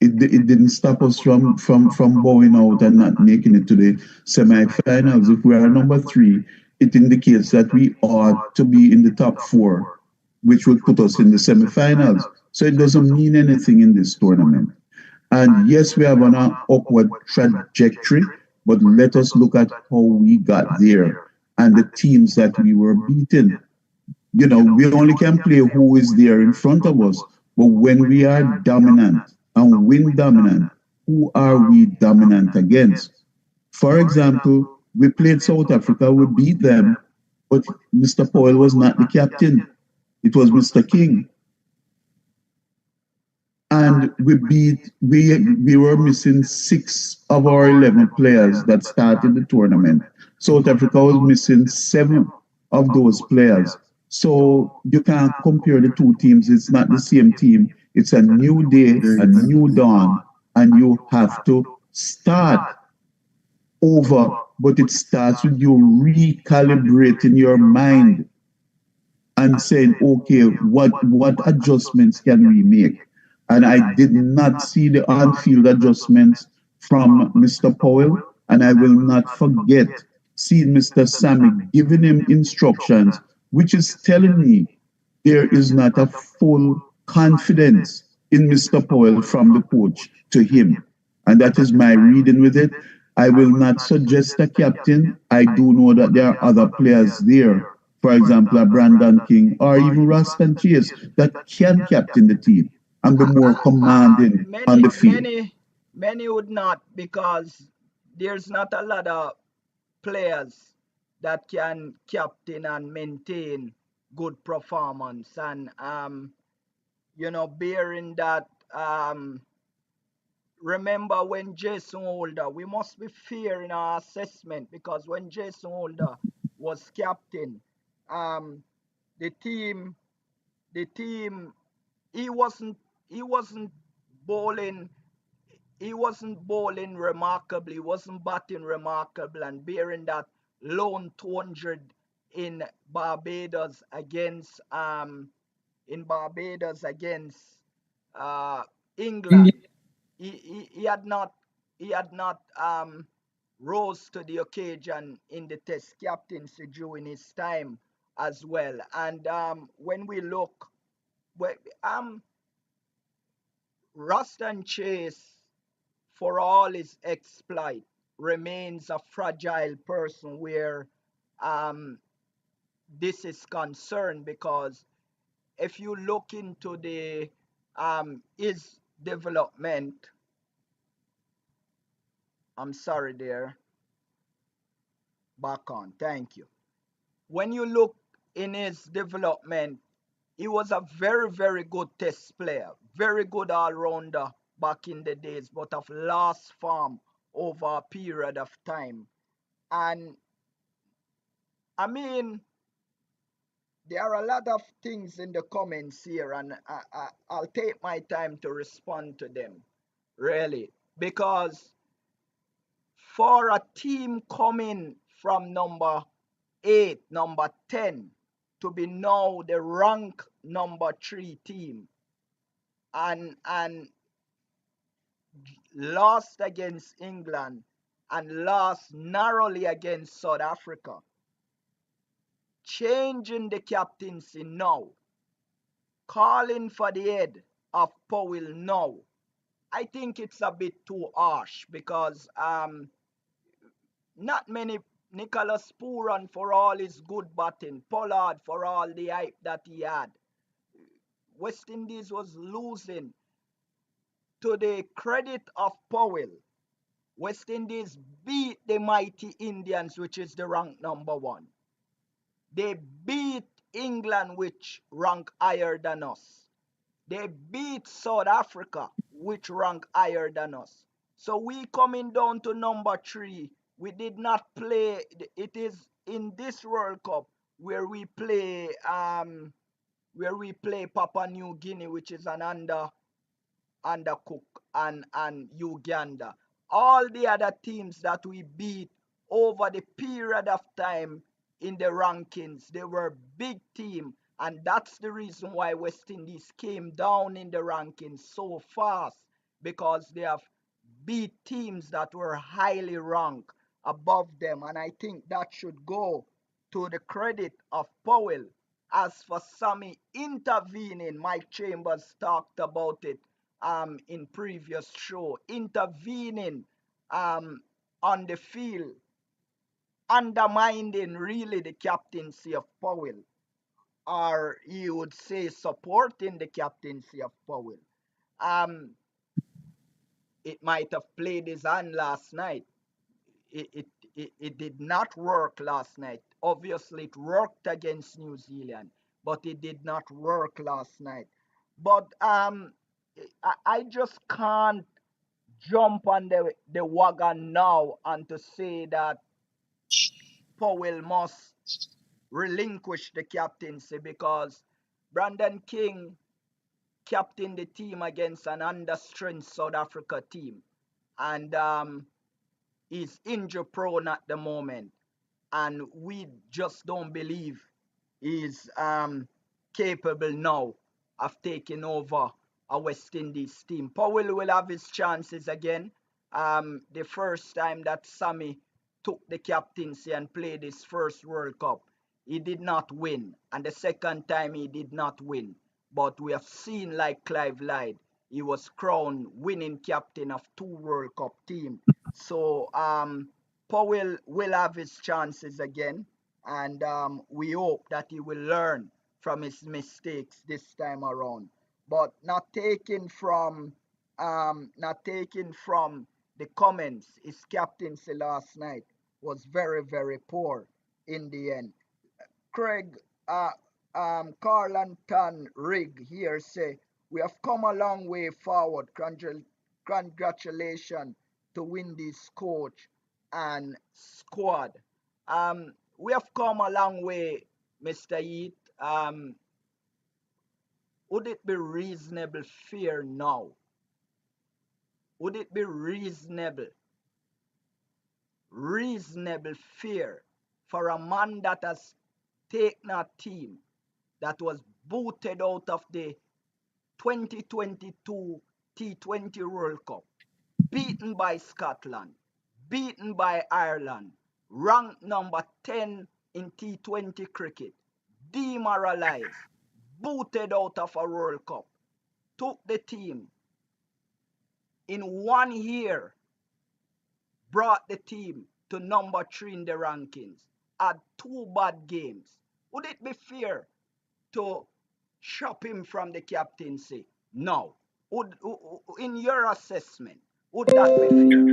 It didn't stop us from bowing out and not making it to the semi-finals. If we are number 3, it indicates that we ought to be in the top 4, which would put us in the semi-finals. So it doesn't mean anything in this tournament. And yes, we are on an upward trajectory, but let us look at how we got there and the teams that we were beating. We only can play who is there in front of us, but when we are dominant and win dominant, who are we dominant against? For example, we played South Africa, we beat them, but Mr. Powell was not the captain. It was Mr. King. And we were missing 6 of our 11 players that started the tournament. South Africa was missing 7 of those players. So you can't compare the two teams. It's not the same team. It's a new day, a new dawn, and you have to start over. But it starts with you recalibrating your mind and saying, okay, what adjustments can we make? And I did not see the on-field adjustments from Mr. Powell, and I will not forget seeing Mr. Sammy giving him instructions, which is telling me there is not a full confidence in Mr. Powell from the coach to him. And that is my reading with it. I will not suggest a captain. I do know that there are other players there, for example, a Brandon King or even Raston Chase, that can captain the team and be more commanding on the field. Many would not, because there's not a lot of players that can captain and maintain good performance. And bearing that, remember when Jason Holder, we must be fair in our assessment, because when Jason Holder was captain, the team, he wasn't bowling remarkably, he wasn't batting remarkable, and bearing that lone 200 in Barbados against England. He had not rose to the occasion in the test captaincy during his time as well. And when we look, Ruston Chase, for all his exploit, remains a fragile person where this is concerned, because if you look into the his development, I'm sorry there, back on, thank you. When you look in his development, he was a very, very good test player, very good all-rounder back in the days, but of lost form over a period of time. And I mean, there are a lot of things in the comments here, and I'll take my time to respond to them, really, because for a team coming from number 8, number 10, to be now the rank number 3 team, and lost against England and lost narrowly against South Africa, changing the captaincy now, calling for the head of Powell now, I think it's a bit too harsh, because not many Nicholas Pooran for all his good batting, Pollard for all the hype that he had. West Indies was losing. To the credit of Powell, West Indies beat the mighty Indians, which is the rank #1. They beat England, which rank higher than us. They beat South Africa, which rank higher than us. So we coming down to #3. We did not play. It is in this World Cup where we play Papua New Guinea, which is an undercook, and Uganda. All the other teams that we beat over the period of time in the rankings, they were big team, and that's the reason why West Indies came down in the rankings so fast, because they have beat teams that were highly ranked above them, and I think that should go to the credit of Powell. As for Sammy intervening, Mike Chambers talked about it in previous show, intervening on the field, undermining really the captaincy of Powell, or you would say supporting the captaincy of Powell. It might have played his hand last night. It did not work last night. Obviously, it worked against New Zealand, but it did not work last night. But I just can't jump on the wagon now and to say that Powell must relinquish the captaincy, because Brandon King captained the team against an understrength South Africa team, and he's injury prone at the moment, and we just don't believe he's capable now of taking over a West Indies team. Powell will have his chances again. The first time that Sammy took the captaincy and played his first World Cup, he did not win, and the second time he did not win. But we have seen, like Clive Lyde, he was crowned winning captain of 2 World Cup teams. So Powell will have his chances again, and we hope that he will learn from his mistakes this time around. But not taking from the comments, his captaincy last night was very, very poor in the end. Craig, Carlton Rig here say, we have come a long way forward. Congratulations to Windy's coach and squad. We have come a long way, Mr. Yeet. Would it be reasonable fear now? Would it be reasonable fear for a man that has taken a team that was booted out of the 2022 T20 World Cup, beaten by Scotland, beaten by Ireland, ranked number 10 in T20 cricket, demoralized, booted out of a World Cup, took the team in 1 year, brought the team to number 3 in the rankings, had 2 bad games. Would it be fair to chop him from the captaincy? No. In your assessment, would that be fair?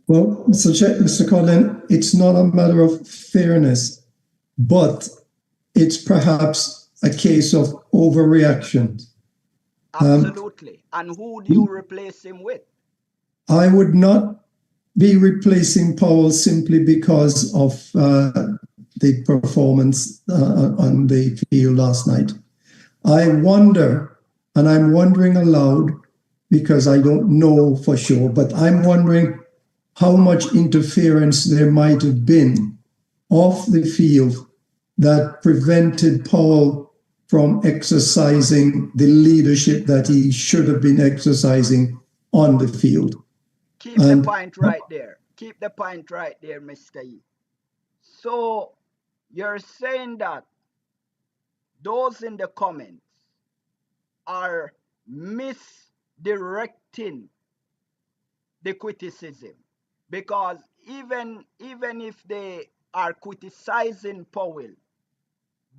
Well, Mr. Collin, it's not a matter of fairness, but it's perhaps a case of overreaction. Absolutely. And who do you replace him with? I would not be replacing Powell simply because of the performance on the field last night. I wonder, and I'm wondering aloud because I don't know for sure, but I'm wondering how much interference there might have been off the field that prevented Powell from exercising the leadership that he should have been exercising on the field. Keep the point right there. Keep the point right there, Mr. E. So you're saying that those in the comments are misdirecting the criticism, because even if they are criticizing Powell,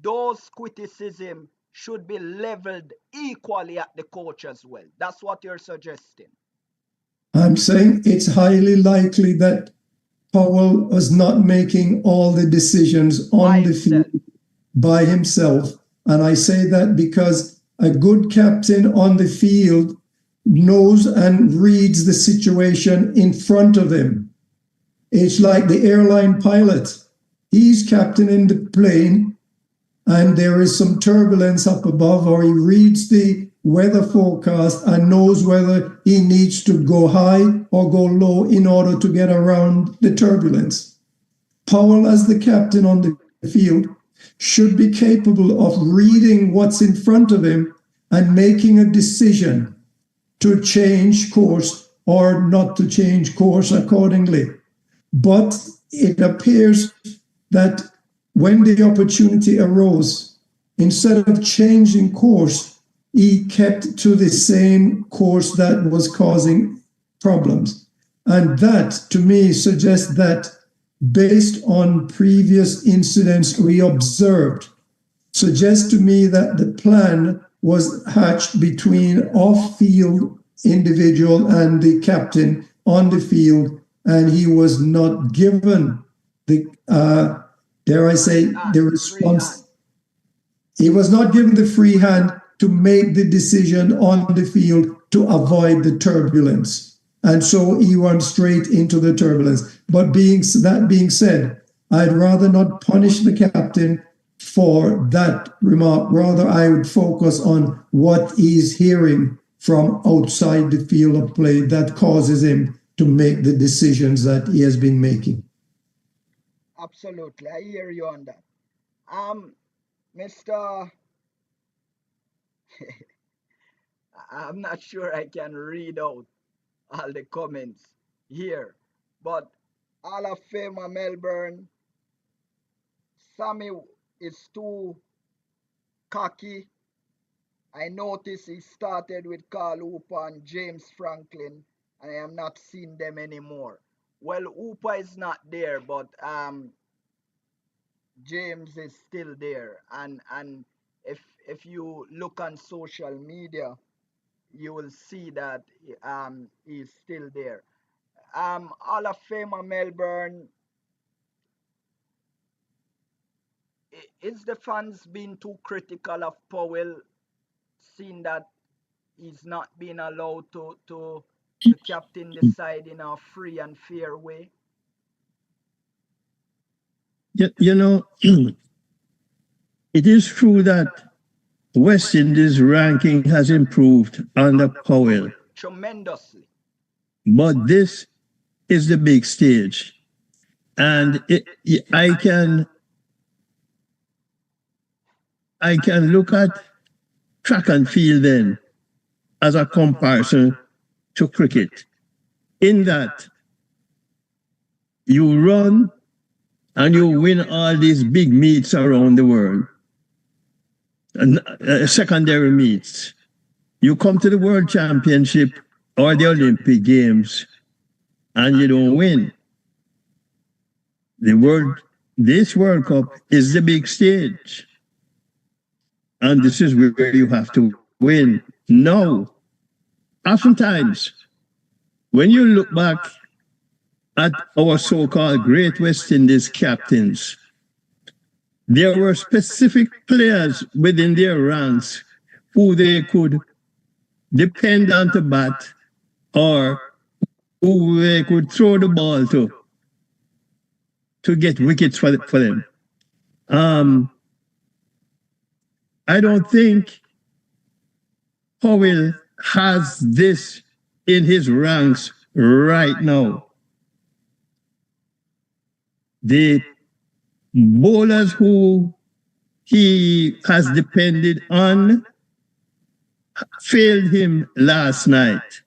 those criticism should be leveled equally at the coach as well. That's what you're suggesting. I'm saying it's highly likely that Powell was not making all the decisions on the field by himself. And I say that because a good captain on the field knows and reads the situation in front of him. It's like the airline pilot. He's captaining the plane and there is some turbulence up above, or he reads the weather forecast and knows whether he needs to go high or go low in order to get around the turbulence. Powell, as the captain on the field, should be capable of reading what's in front of him and making a decision to change course or not to change course accordingly. But it appears that when the opportunity arose, instead of changing course, he kept to the same course that was causing problems. And that, to me, suggests that based on previous incidents we observed, suggests to me that the plan was hatched between off-field individual and the captain on the field, and he was not given the, dare I say, the response. He was not given the free hand to make the decision on the field to avoid the turbulence. And so he went straight into the turbulence. But that being said, I'd rather not punish the captain for that remark. Rather, I would focus on what he's hearing from outside the field of play that causes him to make the decisions that he has been making. Absolutely, I hear you on that. Mr. I'm not sure I can read out all the comments here, but Hall of Famer Melbourne, Sammy is too cocky. I noticed he started with Carl Hooper and James Franklin, and I am not seeing them anymore. Well, Hooper is not there, but James is still there, and if you look on social media, you will see that he's still there. Hall of Famer Melbourne, is the fans being too critical of Powell, seeing that he's not being allowed to captain the side in a free and fair way? You know, it is true that West Indies ranking has improved under Powell, Tremendously. but this is the big stage. And I can look at track and field then as a comparison to cricket, in that you run and you win all these big meets around the world, and secondary meets. You come to the World Championship or the Olympic Games and you don't win. This World Cup is the big stage. And this is where you have to win. No. Oftentimes, when you look back at our so-called Great West Indies captains, there were specific players within their ranks who they could depend on to bat, or who they could throw the ball to get wickets for them. I don't think Powell has this in his ranks right now. The bowlers who he has depended on failed him last night.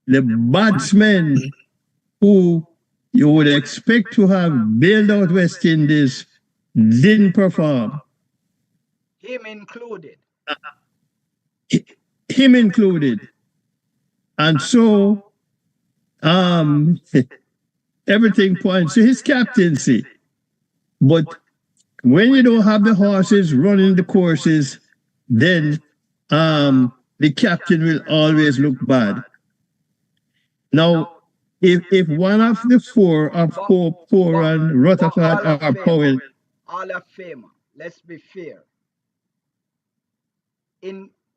The batsmen who you would expect to have bailed out West Indies didn't perform. Him included. Him included. And so, everything points to his captaincy. But when you don't have the horses running the courses, then the captain will always look bad. Now, if one of the four of Hope, Foran, Rutherford, or Powell, Hall of Famer, let's be fair.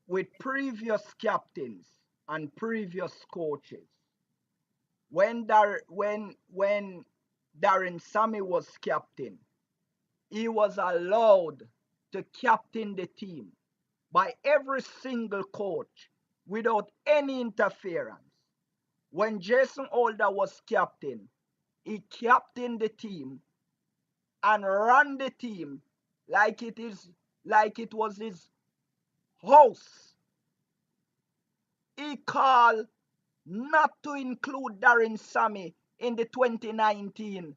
With previous captains and previous coaches, when Darren Sammy was captain, he was allowed to captain the team by every single coach without any interference. When Jason Holder was captain, he captained the team and ran the team like it was his house. He called not to include Darren Sammy in the 2019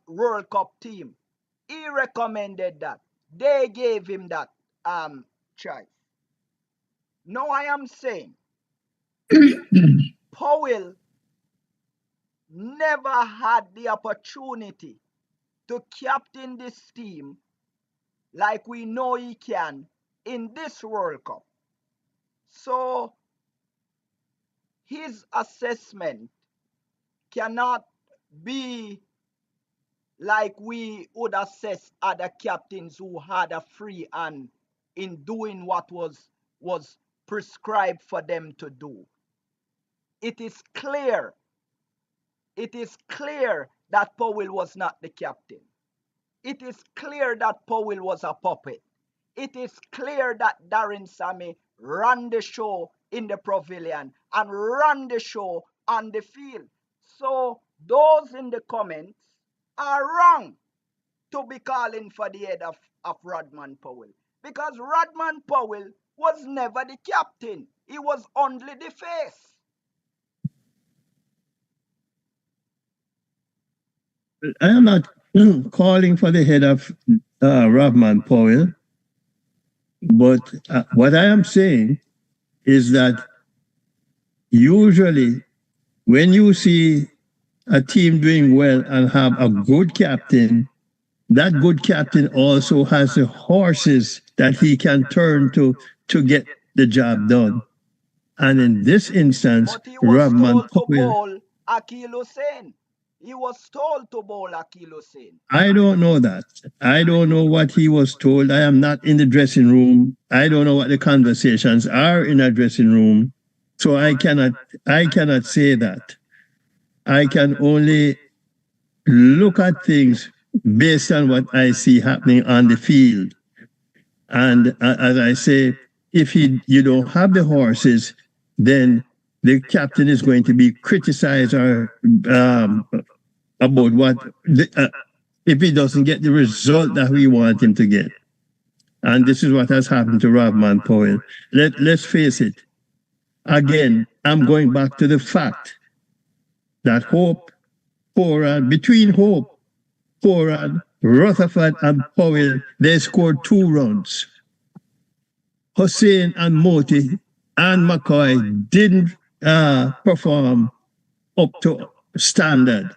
World Cup team. He recommended that. They gave him that choice. Now I am saying Powell never had the opportunity to captain this team like we know he can in this World Cup. So his assessment cannot be like we would assess other captains who had a free hand in doing what was prescribed for them to do. It is clear that Powell was not the captain. It is clear that Powell was a puppet. It is clear that Darren Sammy ran the show in the pavilion and ran the show on the field. So those in the comments are wrong to be calling for the head of Rodman Powell, because Rodman Powell was never the captain. He was only the face. I am not calling for the head of Rodman Powell, but what I am saying is that usually when you see a team doing well and have a good captain, that good captain also has the horses that he can turn to get the job done. And in this instance, But he was Rodman told to Powell, bowl Akil Hussein. He was told to bowl Akil Hussein. I don't know that. I don't know what he was told. I am not in the dressing room. I don't know what the conversations are in a dressing room. So I cannot say that. I can only look at things based on what I see happening on the field. And as I say, if you don't have the horses, then the captain is going to be criticized or about what if he doesn't get the result that we want him to get. And this is what has happened to Rodman Powell. Let's face it. Again, I'm going back to the fact that between Hope, Foran, Rutherford, and Powell, they scored 2 runs. Hussein and Moti and McCoy didn't perform up to standard.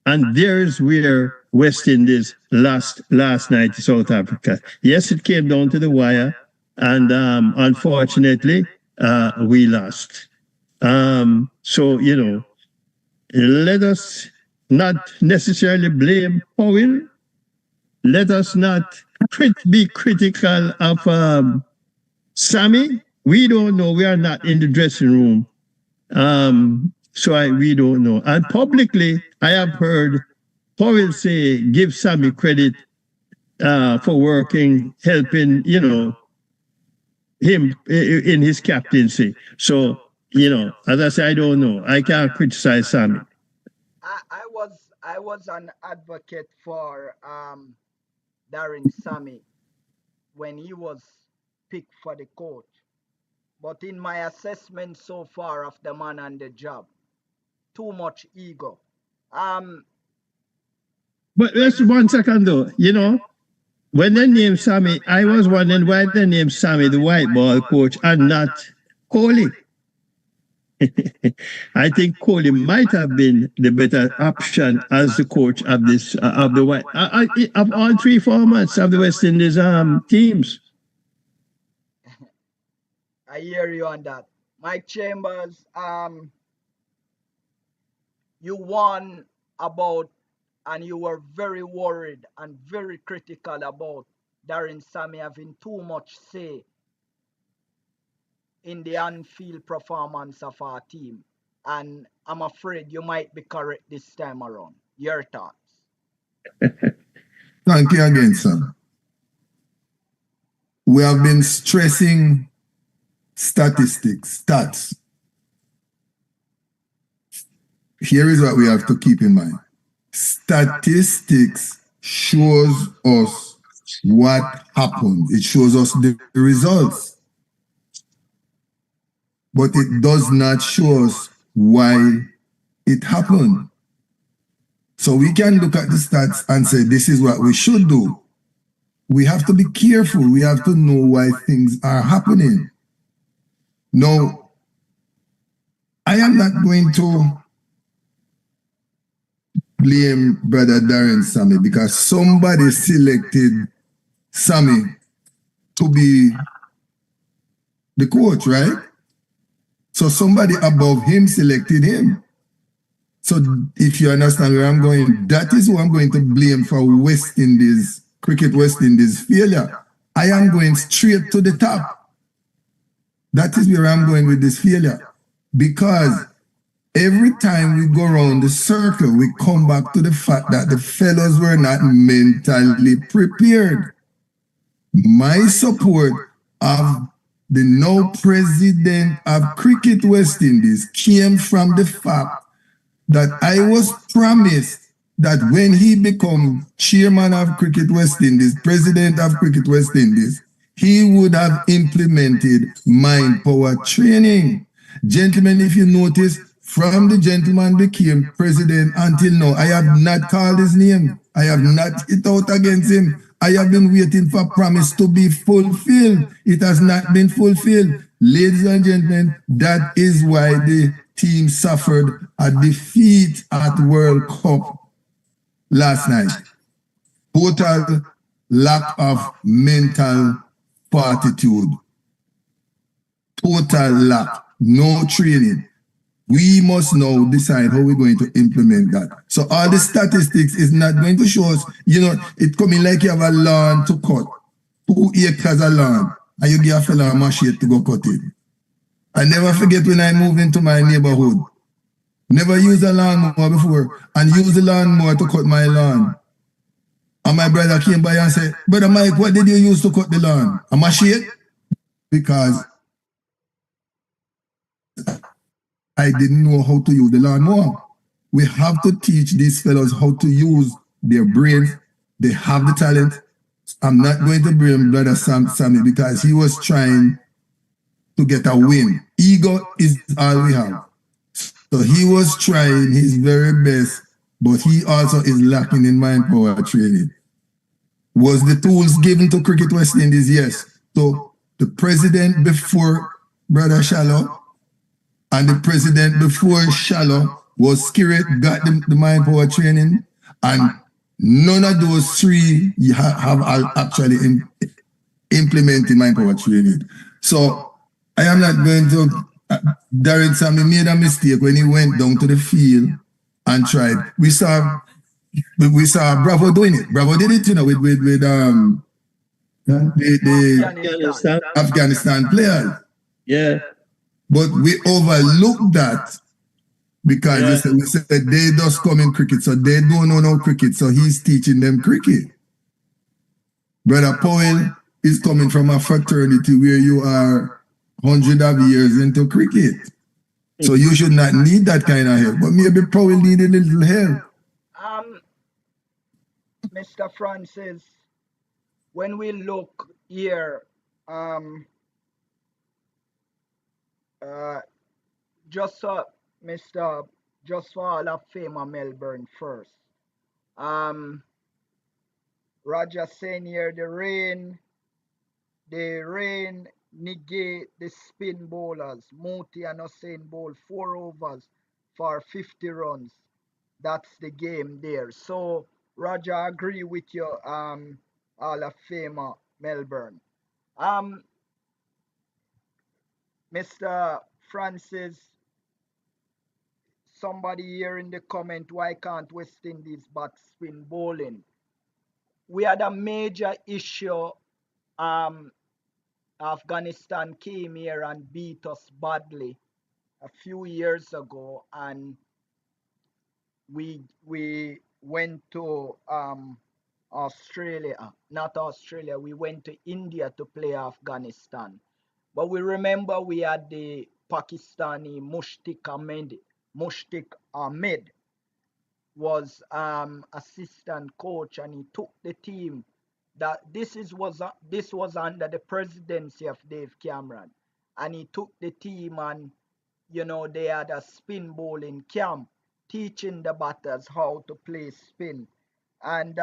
And there's where West Indies lost last night to South Africa. Yes, it came down to the wire, and unfortunately, we lost. So, let us not necessarily blame Powell. Let us not be critical of Sammy. We don't know. We are not in the dressing room. We don't know. And publicly, I have heard Powell say, give Sammy credit for working, helping, him in his captaincy. So, as I say, I don't know. I can't criticize Sammy. I was an advocate for Darren Sammy when he was picked for the coach. But in my assessment so far of the man and the job, too much ego. But just 1 second though, when they named Sammy, I was wondering why they named Sammy the white ball coach and not Kohli. I think Kohli might have been the better option as the coach of this of the of all three formats of the West Indies teams. I hear you on that. Mike Chambers, you won about, and you were very worried and very critical about Darren Sammy having too much say in the on-field performance of our team. And I'm afraid you might be correct this time around. Your thoughts? Thank you again, sir. We have been stressing statistics, stats. Here is what we have to keep in mind. Statistics shows us what happened. It shows us the results. But it does not show us why it happened. So we can look at the stats and say, this is what we should do. We have to be careful. We have to know why things are happening. Now, I am not going to blame Brother Darren Sammy because somebody selected Sammy to be the coach, right? So somebody above him selected him. So if you understand where I'm going, that is who I'm going to blame for West Indies, Cricket West Indies failure. I am going straight to the top. That is where I'm going with this failure. Because every time we go around the circle, we come back to the fact that the fellows were not mentally prepared. My support of the now president of Cricket West Indies came from the fact that I was promised that when he becomes chairman of Cricket West Indies, president of Cricket West Indies, he would have implemented mind power training. Gentlemen, if you notice, from the gentleman became president until now, I have not called his name. I have not hit out against him. I have been waiting for promise to be fulfilled. It has not been fulfilled. Ladies and gentlemen, that is why the team suffered a defeat at World Cup last night. Total lack of mental fortitude. Total lack. No training. We must now decide how we're going to implement that. So all the statistics is not going to show us, it coming like you have a lawn to cut. 2 acres of lawn. And you give a fella a machete to go cut it. I never forget when I moved into my neighborhood. Never used a lawnmower before and used the lawnmower to cut my lawn. And my brother came by and said, Brother Mike, what did you use to cut the lawn? A machete? Because I didn't know how to use the lawnmower. We have to teach these fellows how to use their brains. They have the talent. I'm not going to blame Brother Sammy because he was trying to get a win. Ego is all we have. So he was trying his very best, but he also is lacking in mind power training. Was the tools given to Cricket West Indies? Yes. So the president before Brother Shallow and the president before Shallow was Skirit, got the mind power training, and none of those three have actually implemented mind power training. So I am not going to. Darren Sammy made a mistake when he went down to the field and tried. We saw Bravo doing it. Bravo did it, with the Afghanistan players. Yeah. But we overlooked that because we said they just come in cricket, so they don't know no cricket, so he's teaching them cricket. Brother Powell is coming from a fraternity where you are hundreds of years into cricket. So you should not need that kind of help. But maybe Powell needed a little help. Mr. Francis, when we look here, just for Hall of Famer Melbourne first. Roger saying here the rain negate the spin bowlers, Moti and Hussein Bowl, 4 overs for 50 runs. That's the game there. So, Roger, I agree with you, Hall of Famer Melbourne. Mr. Francis, somebody here in the comment, why can't West Indies bat spin bowling? We had a major issue. Afghanistan came here and beat us badly a few years ago, and we went to Australia, not Australia, we went to India to play Afghanistan. But we remember we had the Pakistani Mushtaq Ahmed was assistant coach, and he took the team. That this was under the presidency of Dave Cameron, and he took the team, and they had a spin bowling camp teaching the batters how to play spin. And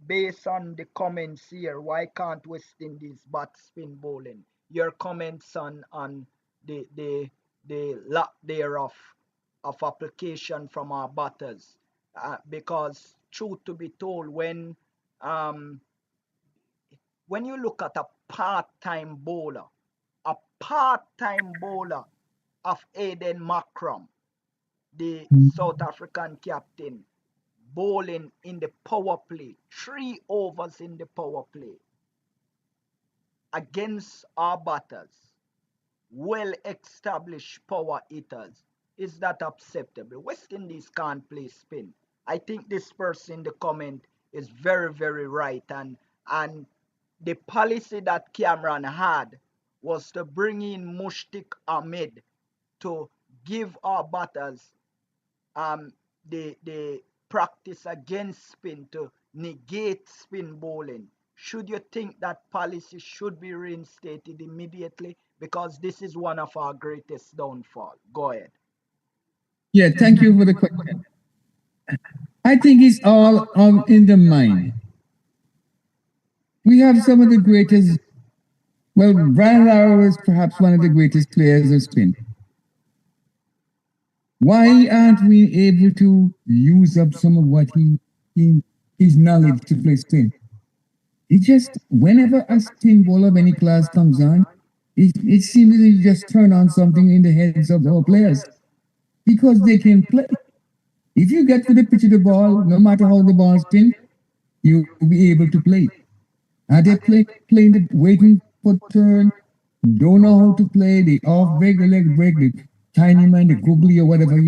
based on the comments here, why can't West Indies bat spin bowling? Your comments on the lack thereof of application from our batters, because truth to be told, when you look at a part-time bowler of Aiden Markram, the South African captain, bowling in the power play, 3 overs in the power play against our batters, well-established power hitters, is that acceptable? West Indies can't play spin. I think this person in the comment is very, very right, and the policy that Cameron had was to bring in Mushtaq Ahmed to give our batters the practice against spin, to negate spin bowling. Should you think that policy should be reinstated immediately? Because this is one of our greatest downfall. Go ahead. Yeah, thank you for the question. I think it's all in the mind. We have some of the greatest, well, Brian Lara is perhaps one of the greatest players of spin. Why aren't we able to use up some of what his knowledge to play spin? It just, whenever a spin ball of any class comes on, it seems to just turn on something in the heads of our players, because they can play. If you get to the pitch of the ball, no matter how the ball spins, you'll be able to play. Are they playing the waiting for turn, don't know how to play, the off break, the leg break, the tiny man, the googly or whatever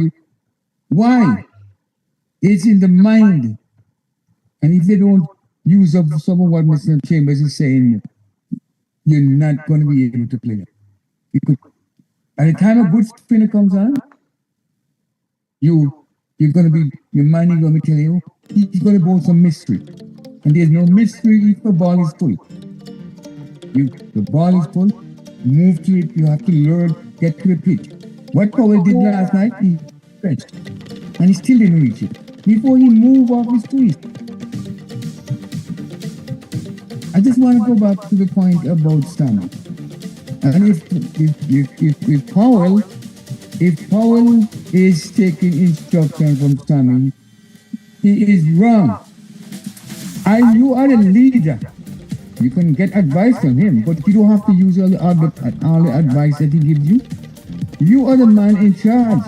why? It's in the mind. And if they don't use up some of what Mr. Chambers is saying, you're not going to be able to play. Because at the time a good spinner comes on, you're going to be, your mind is going to tell you, he's going to bowl some mystery. And there's no mystery if the ball is full. The ball is full, move to it, you have to learn, get to the pitch. What Powell did last night, he stretched, and he still didn't reach it before he moved off his twist. I just want to go back to the point about stamina. And if Powell is taking instruction from Sammy, he is wrong. You are a leader. You can get advice from him, but you don't have to use all the advice that he gives you. You are the man in charge.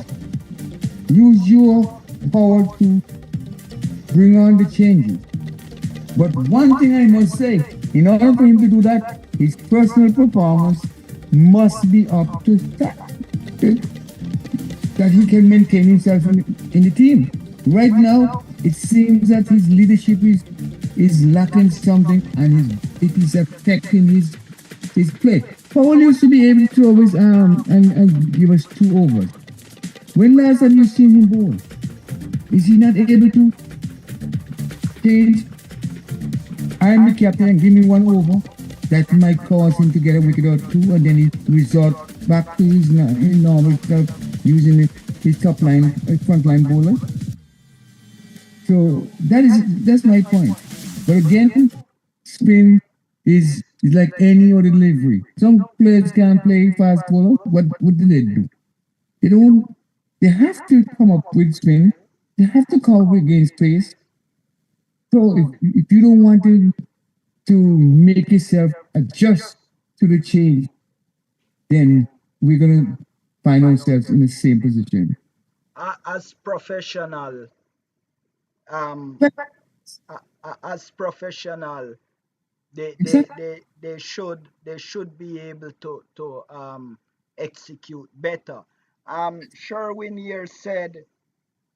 Use your power to bring on the changes. But one thing I must say, in order for him to do that, his personal performance must be up to that he can maintain himself in the team. Right now, it seems that his leadership is lacking something, and it is affecting his play. Powell used to be able to throw his arm and give us 2 overs. When last have you seen him bowl? Is he not able to change? I am the captain and give me 1 over. That might cause him to get a wicket or 2, and then he resort back to his normal stuff, using his top line, front line bowler. So that's my point. But again, spin is It's like any other delivery. Some players can't play fast bowler. What do they do? They don't. They have to come up with spin. They have to cover against pace. So if you don't want to make yourself adjust to the change, then we're gonna find ourselves in the same position. As professional, um, as professional, Exactly. they should be able to execute better. Sherwin here said,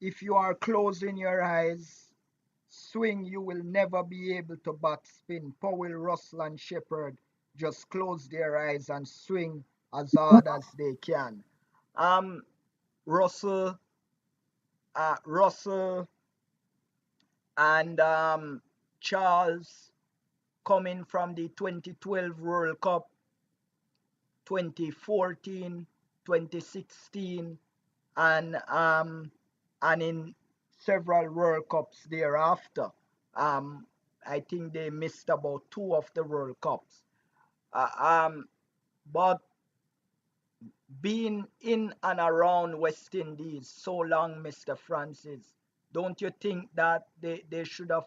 if you are closing your eyes, swing, you will never be able to backspin. Powell, Russell, and Shepherd just close their eyes and swing as hard as they can. Um, Russell, Russell, and Charles coming from the 2012 World Cup, 2014, 2016, and in several World Cups thereafter. Um, I think they missed about two of the World Cups. Uh, um, but being in and around West Indies so long, Mr. Francis, don't you think that they should have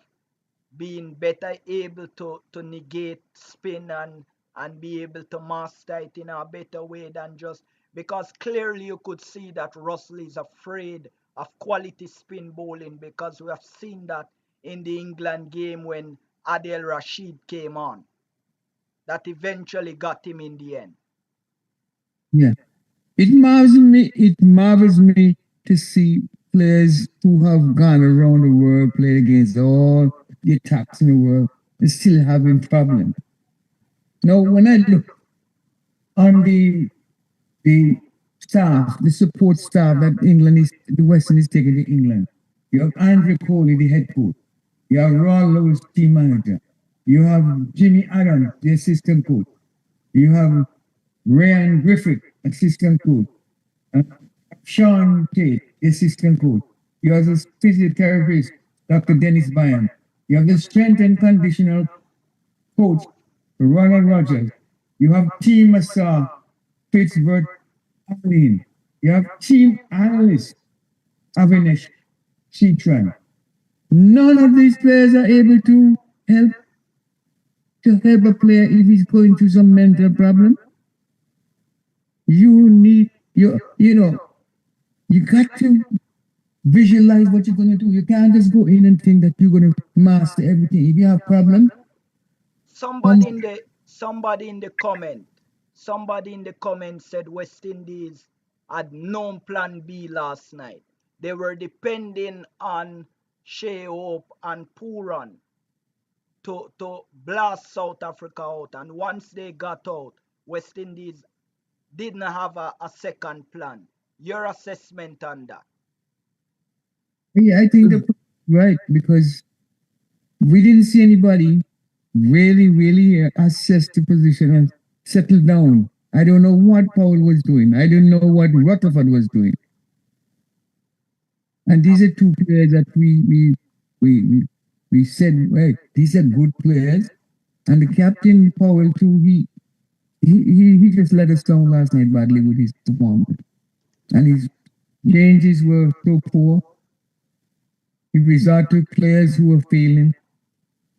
been better able to negate spin and be able to master it in a better way than just because clearly you could see that Russell is afraid of quality spin bowling because we have seen that in the England game when Adel Rashid came on that eventually got him in the end. Yeah. It marvels me to see players who have gone around the world, played against all the attacks in the world, and still having problems. Now, when I look on the staff, the support staff that the Western is taking to England, you have Andrew Coley, the head coach. You have Ron Lewis, team manager. You have Jimmy Adams, the assistant coach. You have Ryan Griffith, assistant coach. Uh, Sean Tate, the assistant coach. You have the physiotherapist, Dr. Dennis Byan. You have the strength and conditional coach, Ronald Rogers. You have team masseur, Pittsburgh Aline. You have team analyst, Avinesh Chitran. None of these players are able help to help a player if he's going through some mental problem. You need you got to visualize what you're gonna do. You can't just go in and think that you're gonna master everything. If you have problem, Somebody in the comment said West Indies had no plan B last night. They were depending on Shea Hope and Puran to blast South Africa out. And once they got out, West Indies didn't have a second plan. Your assessment on that? yeah, I think the right because we didn't see anybody really assess the position and settle down. I don't know what Powell was doing. I don't know what Rutherford was doing. And these are two players that we said, right, these are good players. And the captain Powell too, he just let us down last night badly with his performance. And his changes were so poor. He resorted to players who were failing,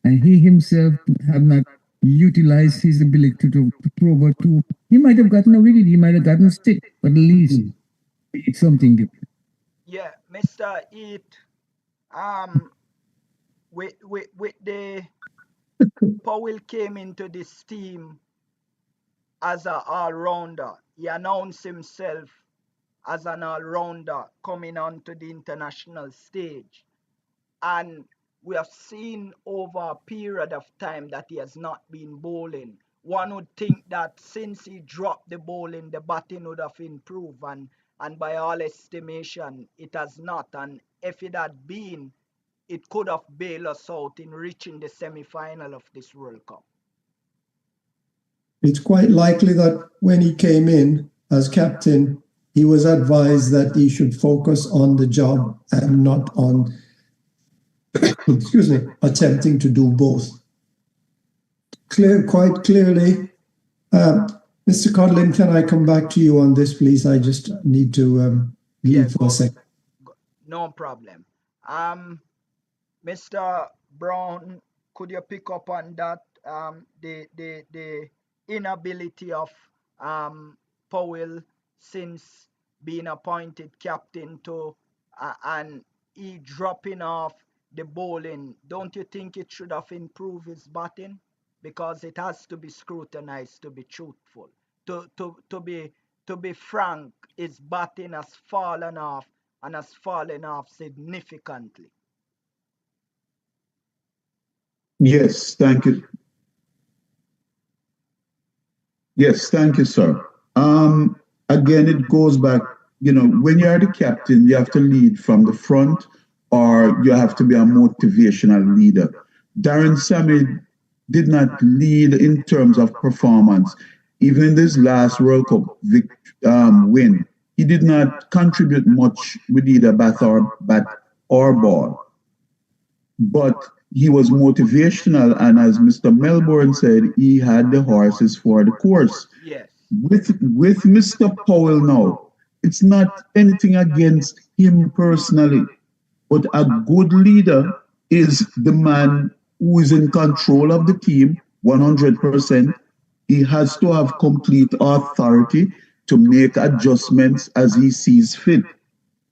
and he himself have not utilized his ability to throw over two. He might have gotten a wicket, he might have gotten a stick, but at least it's something different. Yeah, Mr. Eat, with the Powell came into this team as an all-rounder. He announced himself as an all-rounder coming onto the international stage. And we have seen over a period of time that he has not been bowling. One would think that since he dropped the bowling, the batting would have improved. And by all estimation, it has not. And if it had been, it could have bailed us out in reaching the semi-final of this World Cup. It's quite likely that when he came in as captain, he was advised that he should focus on the job and not on, excuse me, attempting to do both. quite clearly. Mr. Codlin, can I come back to you on this, please? I just need to leave for a second. No problem. Mr. Brown, could you pick up on that? The inability of Powell since being appointed captain to and he dropping off the bowling. Don't you think it should have improved his batting? Because it has to be scrutinized to be truthful. To be frank, his batting has fallen off and has fallen off significantly. Yes, thank you. Yes, thank you, sir. Again, it goes back, when you're the captain, you have to lead from the front or you have to be a motivational leader. Darren Sammy did not lead in terms of performance. Even in this last World Cup win, he did not contribute much with either bat or ball. But he was motivational, and as Mr. Melbourne said, he had the horses for the course. Yes. With Mr. Powell now, it's not anything against him personally, but a good leader is the man who is in control of the team 100%. He has to have complete authority to make adjustments as he sees fit.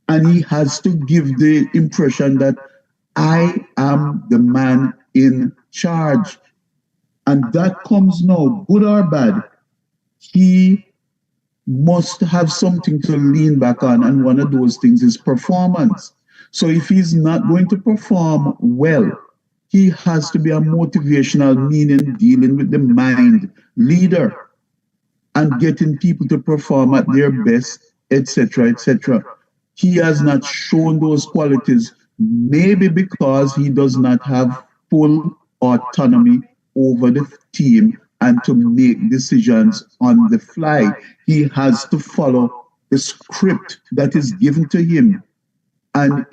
And he has to give the impression that I am the man in charge. And that comes now, good or bad. He must have something to lean back on. And one of those things is performance. So if he's not going to perform well, he has to be a motivational, meaning dealing with the mind leader and getting people to perform at their best, etc., etc. He has not shown those qualities, maybe because he does not have full autonomy over the team and to make decisions on the fly. He has to follow the script that is given to him. And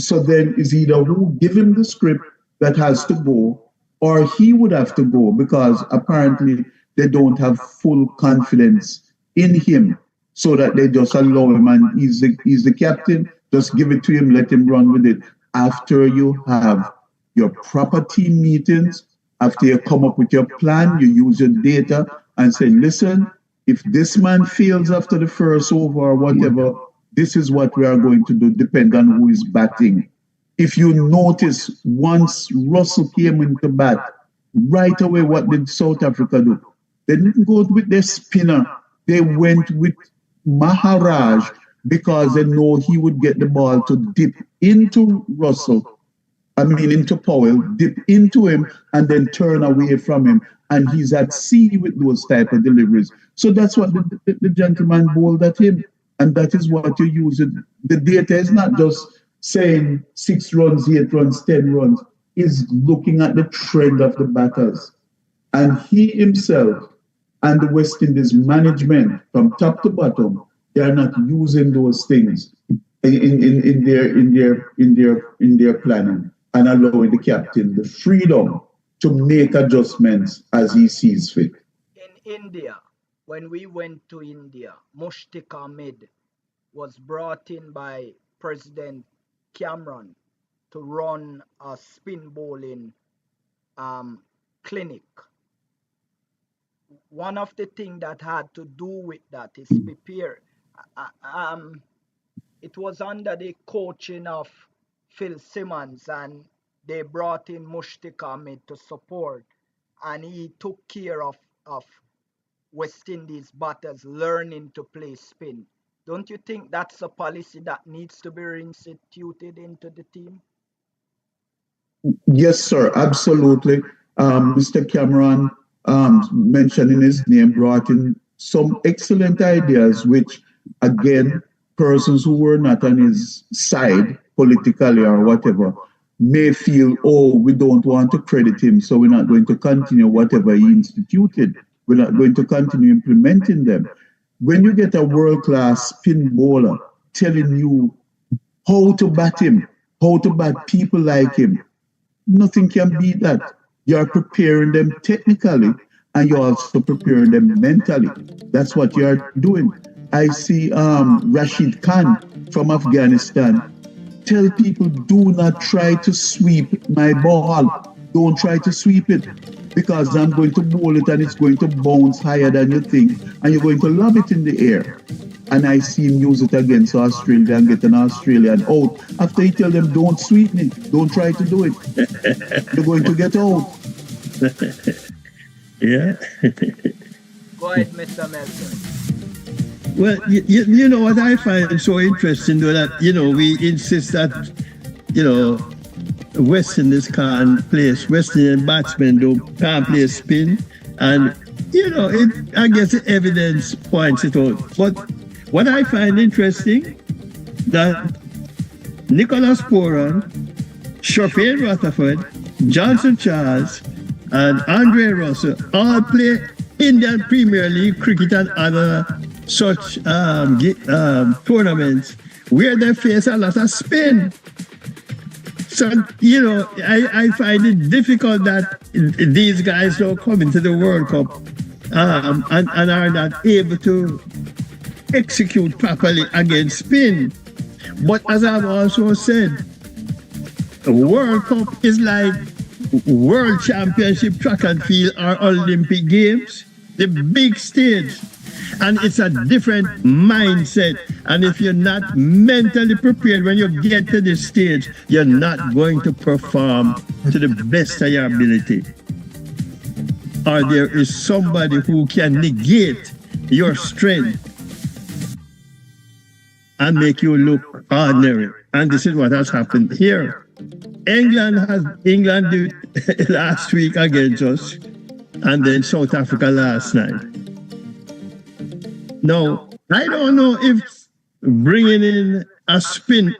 so then is either who give him the script that has to go, or he would have to go, because apparently they don't have full confidence in him, so that they just allow him, and he's the captain, just give it to him, let him run with it. After you have your proper team meetings, after you come up with your plan, you use your data and say, listen, if this man fails after the first over or whatever, this is what we are going to do, depend on who is batting. If you notice, once Russell came into bat, right away, what did South Africa do? They didn't go with their spinner. They went with Maharaj because they know he would get the ball to dip into into Powell, dip into him, and then turn away from him. And he's at sea with those type of deliveries. So that's what the gentleman bowled at him. And that is what you use. The data is not just saying 6 runs, 8 runs, 10 runs. Is looking at the trend of the batters. And he himself and the West Indies management from top to bottom, they are not using those things in their planning and allowing the captain the freedom to make adjustments as he sees fit. In India, when we went to India, Mushtaq Ahmed was brought in by President Cameron to run a spin bowling clinic. One of the things that had to do with that is prepare. It was under the coaching of Phil Simmons, and they brought in Mushtaq Ahmed to support, and he took care of West Indies batters learning to play spin. Don't you think that's a policy that needs to be reinstituted into the team? Yes, sir, absolutely. Mr. Cameron, mentioning his name, brought in some excellent ideas, which, again, persons who were not on his side politically or whatever may feel, oh, we don't want to credit him, so we're not going to continue whatever he instituted. We're not going to continue implementing them. When you get a world-class spin bowler telling you how to bat him, how to bat people like him, nothing can beat that. You're preparing them technically and you're also preparing them mentally. That's what you're doing. I see Rashid Khan from Afghanistan tell people, do not try to sweep my ball. Don't try to sweep it because I'm going to bowl it and it's going to bounce higher than you think and you're going to lob it in the air. And I see him use it against Australia and get an Australian out. After he tell them, don't sweep me, don't try to do it. You're going to get out. Yeah. Go ahead, Mr. Melton. Well, you know what I find so interesting, though, that, we insist that, West Indies can't play, West Indian batsmen can't play spin. And, I guess the evidence points it out. But what I find interesting, that Nicholas Pooran, Shafeen Rutherford, Johnson Charles, and Andre Russell all play Indian Premier League cricket and other such tournaments where they face a lot of spin. So, I find it difficult that these guys don't come into the World Cup and are not able to execute properly against spin. But as I've also said, the World Cup is like World Championship track and field or Olympic Games, the big stage. And it's a different mindset. And if you're not mentally prepared when you get to this stage, you're not going to perform to the best of your ability. Or there is somebody who can negate your strength and make you look ordinary. And this is what has happened here. England did last week against us, and then South Africa last night. Now, I don't know if bringing in a spin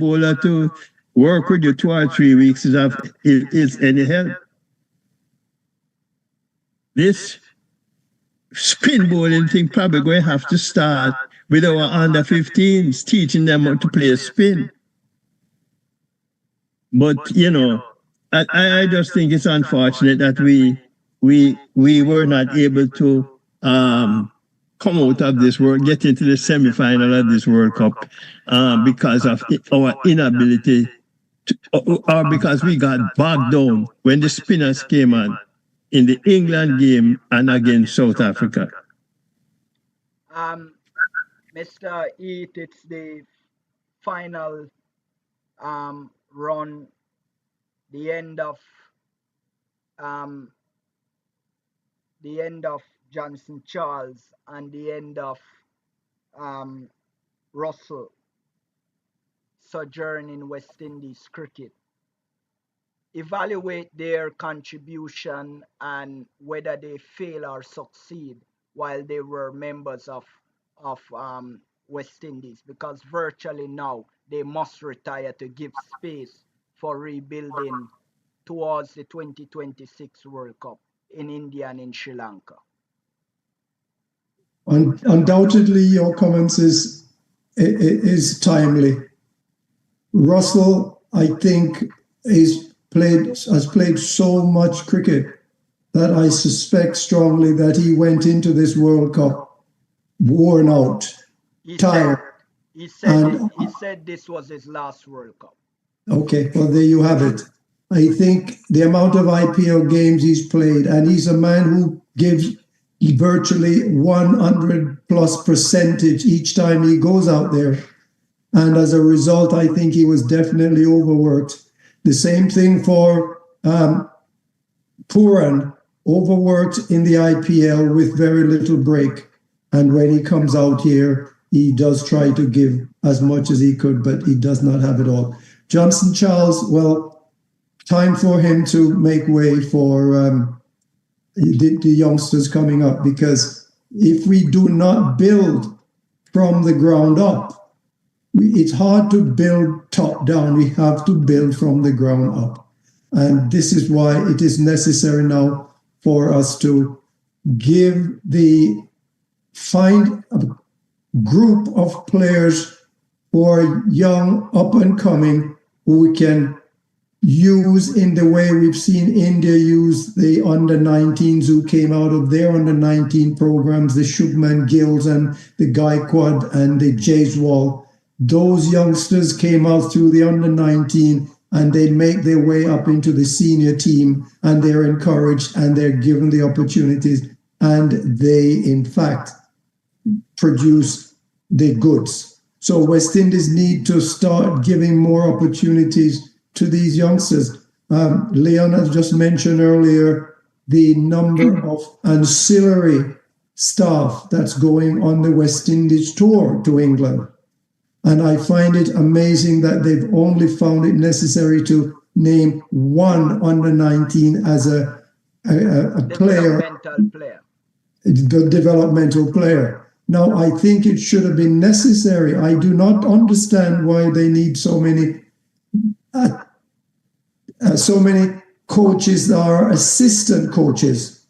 bowler to work with you 2 or 3 weeks is any help. This spin bowling thing probably going to have to start with our under 15s, teaching them how to play spin. But, I just think it's unfortunate that we were not able to come out of this world, get into the semi-final of this World Cup because of our inability or because we got bogged down when the spinners came on in the England game and against South Africa. Mr. Eat, it's the final run, the end of Johnson Charles and the end of Russell sojourn in West Indies cricket. Evaluate their contribution and whether they fail or succeed while they were members of West Indies, because virtually now they must retire to give space for rebuilding towards the 2026 World Cup in India and in Sri Lanka. Undoubtedly, your comments is timely. Russell, I think, has played so much cricket that I suspect strongly that he went into this World Cup worn out, tired. He said this was his last World Cup. Okay, well, there you have it. I think the amount of IPL games he's played, and he's a man who gives virtually 100+% each time he goes out there. And as a result, I think he was definitely overworked. The same thing for Pooran, overworked in the IPL with very little break. And when he comes out here, he does try to give as much as he could, but he does not have it all. Johnson Charles, well, time for him to make way for the youngsters coming up, because if we do not build from the ground up, it's hard to build top down. We have to build from the ground up. And this is why it is necessary now for us to find a group of players who are young, up and coming, who we can use in the way we've seen India use the under-19s who came out of their under-19 programs, the Shubman Gills and the Gaikwad and the Jaiswal. Those youngsters came out through the under-19 and they make their way up into the senior team, and they're encouraged and they're given the opportunities, and they in fact produce the goods. So West Indies need to start giving more opportunities to these youngsters. Leon has just mentioned earlier the number of ancillary staff that's going on the West Indies tour to England. And I find it amazing that they've only found it necessary to name one under 19 as a player, the developmental player. Now, I think it should have been necessary. I do not understand why they need so many coaches that are assistant coaches,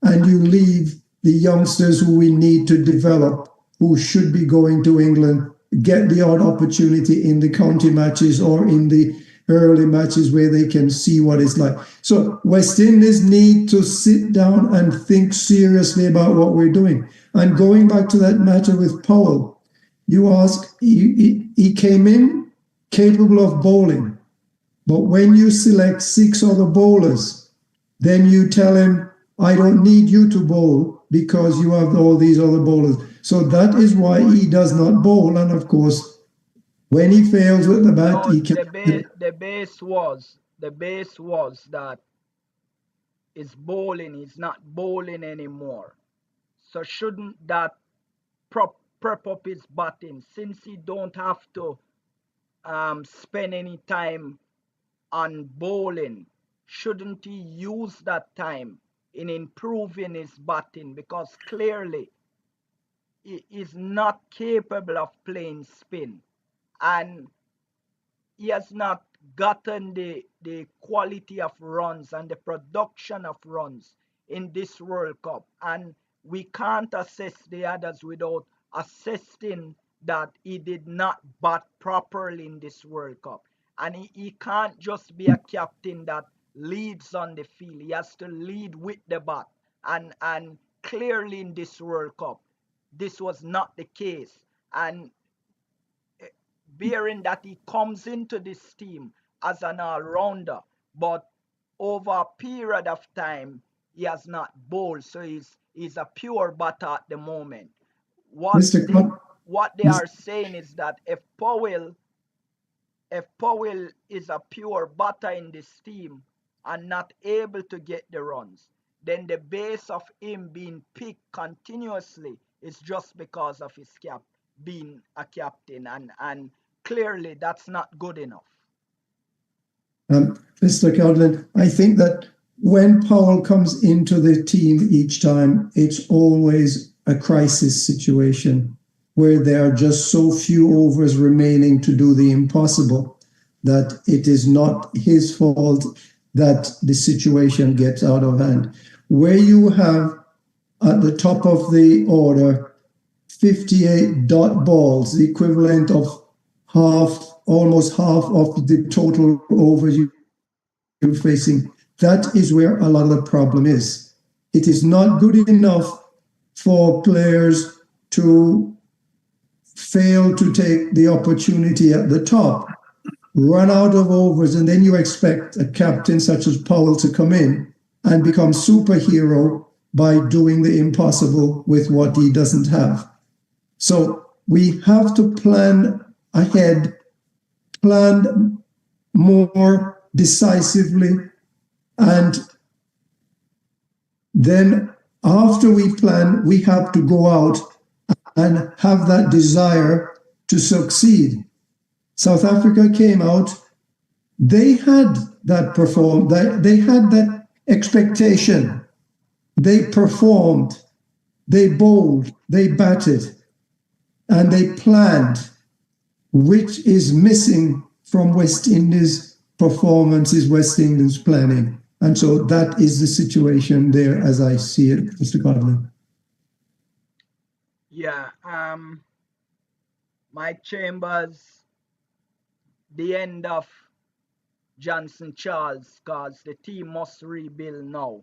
and you leave the youngsters who we need to develop, who should be going to England, get the odd opportunity in the county matches or in the early matches where they can see what it's like. So West Indies need to sit down and think seriously about what we're doing. And going back to that matter with Powell, you ask, he came in capable of bowling, but when you select 6 other bowlers, then you tell him, I don't need you to bowl because you have all these other bowlers. So that is why he does not bowl. And of course, when he fails with the bat, he can. The base was that is bowling. He's not bowling anymore. So shouldn't that prep up his batting, since he don't have to spend any time on bowling? Shouldn't he use that time in improving his batting? Because clearly he is not capable of playing spin, and he has not gotten the quality of runs and the production of runs in this World Cup. And we can't assess the others without assessing that he did not bat properly in this World Cup. And he can't just be a captain that leads on the field. He has to lead with the bat. And clearly in this World Cup, this was not the case. And bearing that he comes into this team as an all-rounder, but over a period of time, he has not bowled. So he's a pure batter at the moment. What they are saying is that if Powell is a pure batter in this team and not able to get the runs, then the base of him being picked continuously is just because of his being a captain, and clearly that's not good enough. Mr. Codlin, I think that when Powell comes into the team each time, it's always a crisis situation where there are just so few overs remaining to do the impossible that it is not his fault that the situation gets out of hand. Where you have at the top of the order 58 dot balls, the equivalent of almost half of the total overs you're facing, that is where a lot of the problem is. It is not good enough for players to fail to take the opportunity at the top, run out of overs, and then you expect a captain such as Powell to come in and become superhero by doing the impossible with what he doesn't have. So we have to plan ahead, plan more decisively, and then after we plan, we have to go out and have that desire to succeed. South Africa came out, they had that they had that expectation. They performed, they bowled, they batted, and they planned, which is missing from West Indies performances, West Indies planning. And so that is the situation there as I see it, Mr. Codlin. Yeah, Mike Chambers, the end of Johnson Charles, because the team must rebuild now.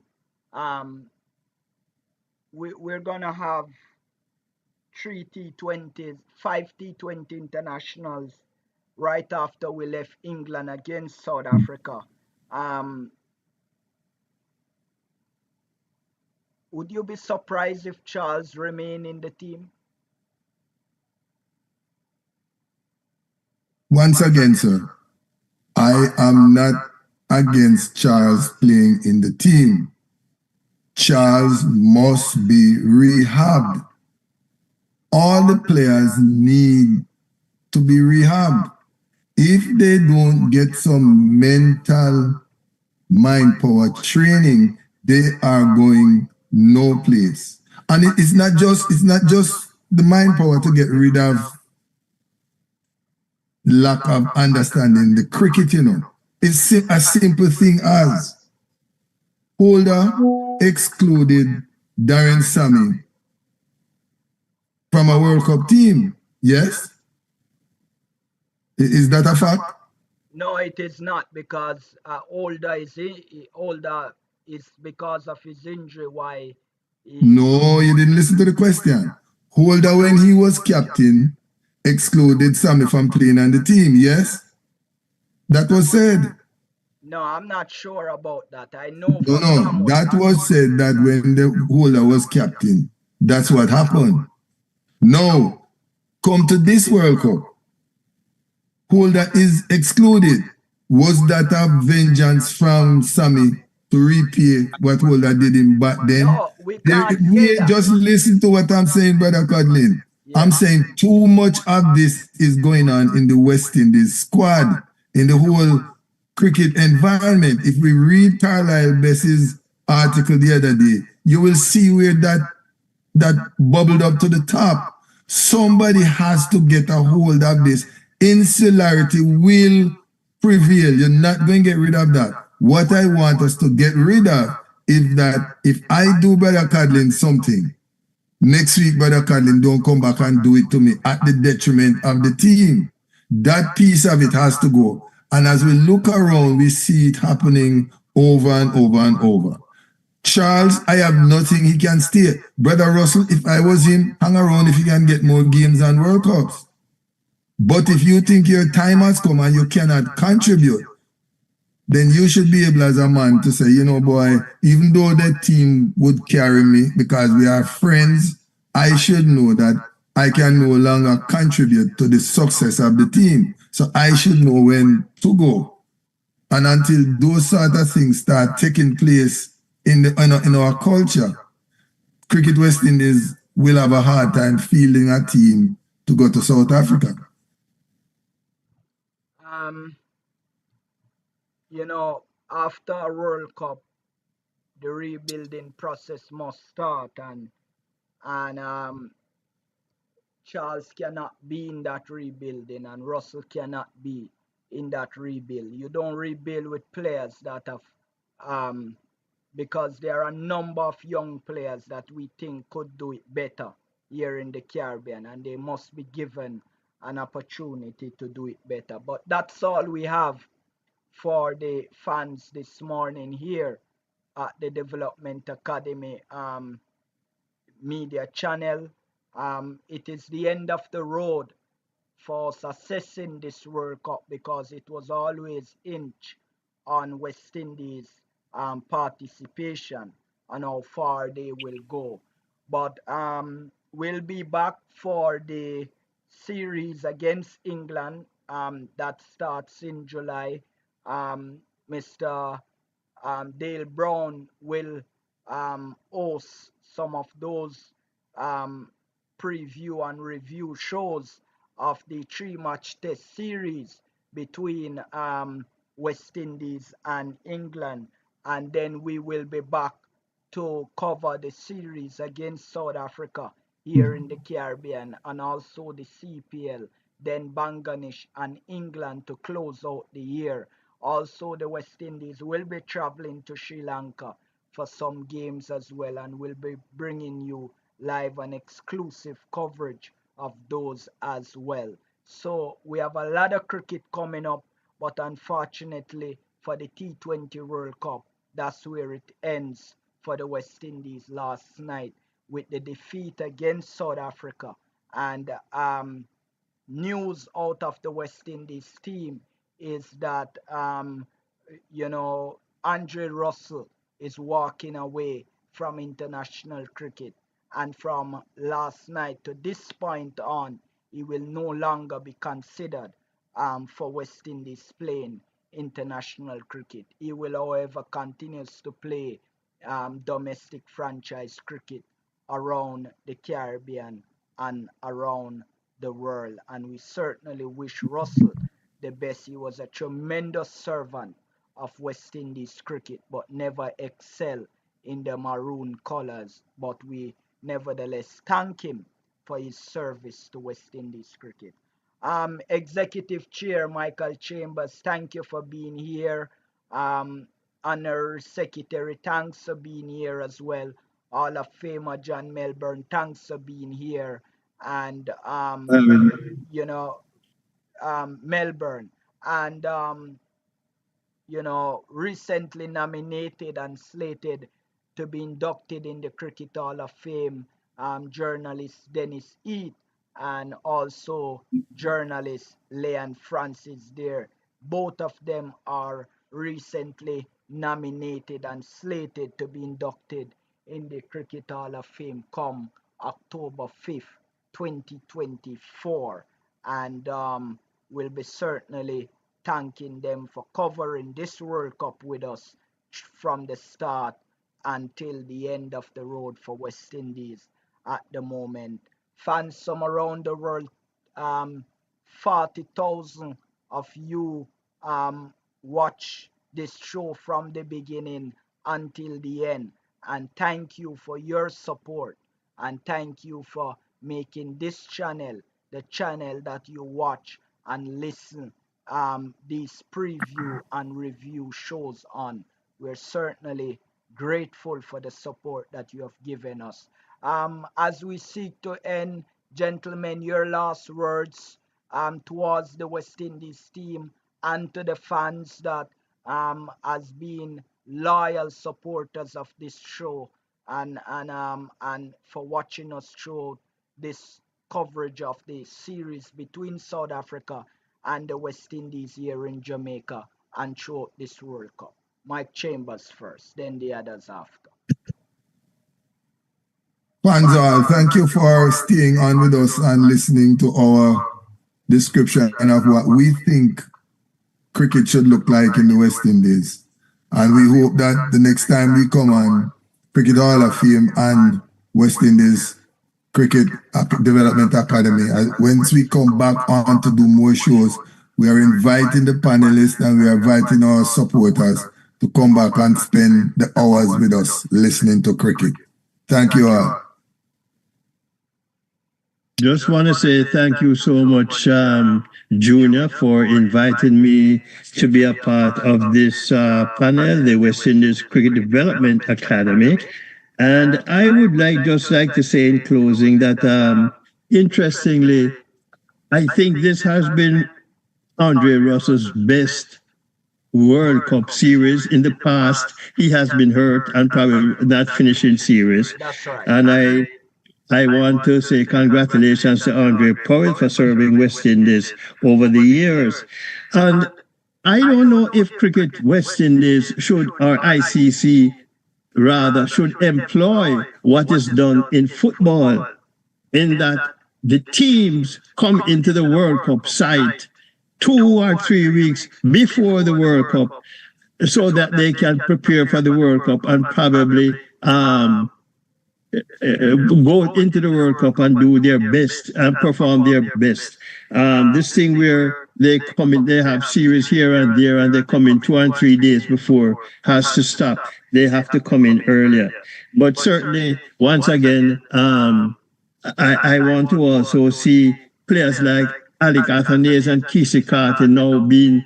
Um, we're gonna have three T20s, five T20 internationals right after we left England against South Africa. Um, would you be surprised if Charles remain in the team? Once again, sir, I am not against Charles playing in the team. Charles must be rehabbed. All the players need to be rehabbed. If they don't get some mental mind power training, they are going no place. And it's not just the mind power to get rid of lack of understanding the cricket, you know. It's a simple thing as Holder excluded Darren Sammy from a World Cup team. Yes? Is that a fact? No, it is not, because older is because of his injury. Why? No, you didn't listen to the question. Holder, when he was captain, excluded Sammy from playing on the team. Yes? That was said. No, I'm not sure about that. I know No, for no, that was said that when the Holder was captain, that's what happened. Now, come to this World Cup. Holder is excluded. Was that a vengeance from Sammy to repay what Holder did him back then? No, we can't say that. Just listen to what I'm saying, Brother Codlin. Yeah. I'm saying too much of this is going on in the West Indies squad, in the whole cricket environment. If we read Carlisle Best's article the other day, you will see where that bubbled up to the top. Somebody has to get a hold of this. Insularity will prevail. You're not going to get rid of that. What I want us to get rid of is that if I do Brother Codlin something, next week Brother Codlin don't come back and do it to me at the detriment of the team. That piece of it has to go. And as we look around, we see it happening over and over and over. Charles, I have nothing, he can stay. Brother Russell, if I was him, hang around if he can get more games and World Cups. But if you think your time has come and you cannot contribute, then you should be able as a man to say, you know, boy, even though the team would carry me because we are friends, I should know that I can no longer contribute to the success of the team. So I should know when to go. And until those sort of things start taking place in our culture, Cricket West Indies will have a hard time fielding a team to go to South Africa. You know, after a World Cup, the rebuilding process must start, and Charles cannot be in that rebuilding, and Russell cannot be in that rebuild. You don't rebuild with players that have, because there are a number of young players that we think could do it better here in the Caribbean, and they must be given an opportunity to do it better. But that's all we have for the fans this morning here at the Development Academy media channel. It is the end of the road for us assessing this World Cup, because it was always inch on West Indies participation and how far they will go. But we'll be back for the series against England that starts in July. Mr. Dale Brown will host some of those preview and review shows of the three-match test series between West Indies and England, and then we will be back to cover the series against South Africa here in the Caribbean, and also the CPL, then Bangladesh and England to close out the year. Also, the West Indies will be traveling to Sri Lanka for some games as well, and will be bringing you live and exclusive coverage of those as well. So we have a lot of cricket coming up, but unfortunately for the T20 World Cup. That's where it ends for the West Indies last night with the defeat against South Africa. And news out of the West Indies team is that Andre Russell is walking away from international cricket, and from last night to this point on, he will no longer be considered for West Indies playing international cricket. He will, however, continues to play domestic franchise cricket around the Caribbean and around the world. And we certainly wish Russell the best. He was a tremendous servant of West Indies cricket, but never excel in the maroon colors. But we nevertheless thank him for his service to West Indies cricket. Executive Chair Michael Chambers, thank you for being here. Honor Secretary, thanks for being here as well. Hall of Famer John Melbourne, thanks for being here. And Melbourne, and recently nominated and slated to be inducted in the Cricket Hall of Fame, journalist Dennis Eat, and also journalist Leon Francis there. Both of them are recently nominated and slated to be inducted in the Cricket Hall of Fame come October 5th, 2024. And we'll be certainly thanking them for covering this World Cup with us from the start until the end of the road for West Indies at the moment. Fans from around the world, 40,000 of you watch this show from the beginning until the end. And thank you for your support. And thank you for making this channel the channel that you watch and listen these preview and review shows on. We're certainly grateful for the support that you have given us. As we seek to end, gentlemen, your last words towards the West Indies team and to the fans that has been loyal supporters of this show and for watching us through this coverage of the series between South Africa and the West Indies here in Jamaica and throughout this World Cup. Mike Chambers first, then the others after. Panzal, thank you for staying on with us and listening to our description of what we think cricket should look like in the West Indies. And we hope that the next time we come on Cricket Hall of Fame and West Indies Cricket Development Academy, once we come back on to do more shows, we are inviting the panelists and we are inviting our supporters to come back and spend the hours with us listening to cricket. Thank you all. Just want to say thank you so much, Junior, for inviting me to be a part of this panel, the West Indies Cricket Development Academy. And I would just like to say in closing that, interestingly, I think this has been Andre Russell's best World Cup series. In the past, he has been hurt and probably not finishing series. That's right. And I want to say congratulations to Andre Powell for serving West Indies over the years. And I don't know if Cricket West Indies should, or ICC rather, should employ what is done in football, in that the teams come into the World Cup site 2 or 3 weeks before the World Cup so that they can prepare for the World Cup and probably go into the World Cup and do their best and perform their best. This thing where they come in, they have series here and there, and they come in 2 and 3 days before has to stop. They have to come in earlier. But certainly, once again, I want to also see players like Alec Athanaze and Kesey Carter now being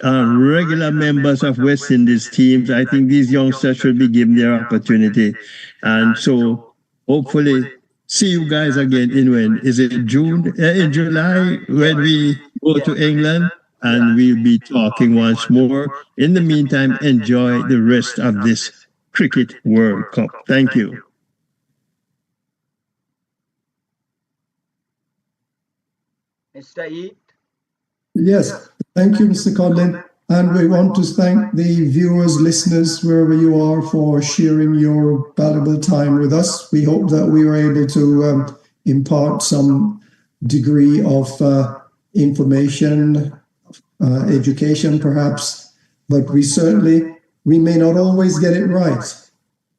regular members of West Indies teams. I think these youngsters should be given their opportunity. And so hopefully see you guys again in when? Is it June? In July when we go to England? and we'll be talking once more. In the meantime, enjoy the rest of this Cricket World Cup. Thank you. Mr. Eat? Yes, thank you, Mr. Codlin. And we want to thank the viewers, listeners, wherever you are, for sharing your valuable time with us. We hope that we were able to impart some degree of information, education perhaps, but we may not always get it right,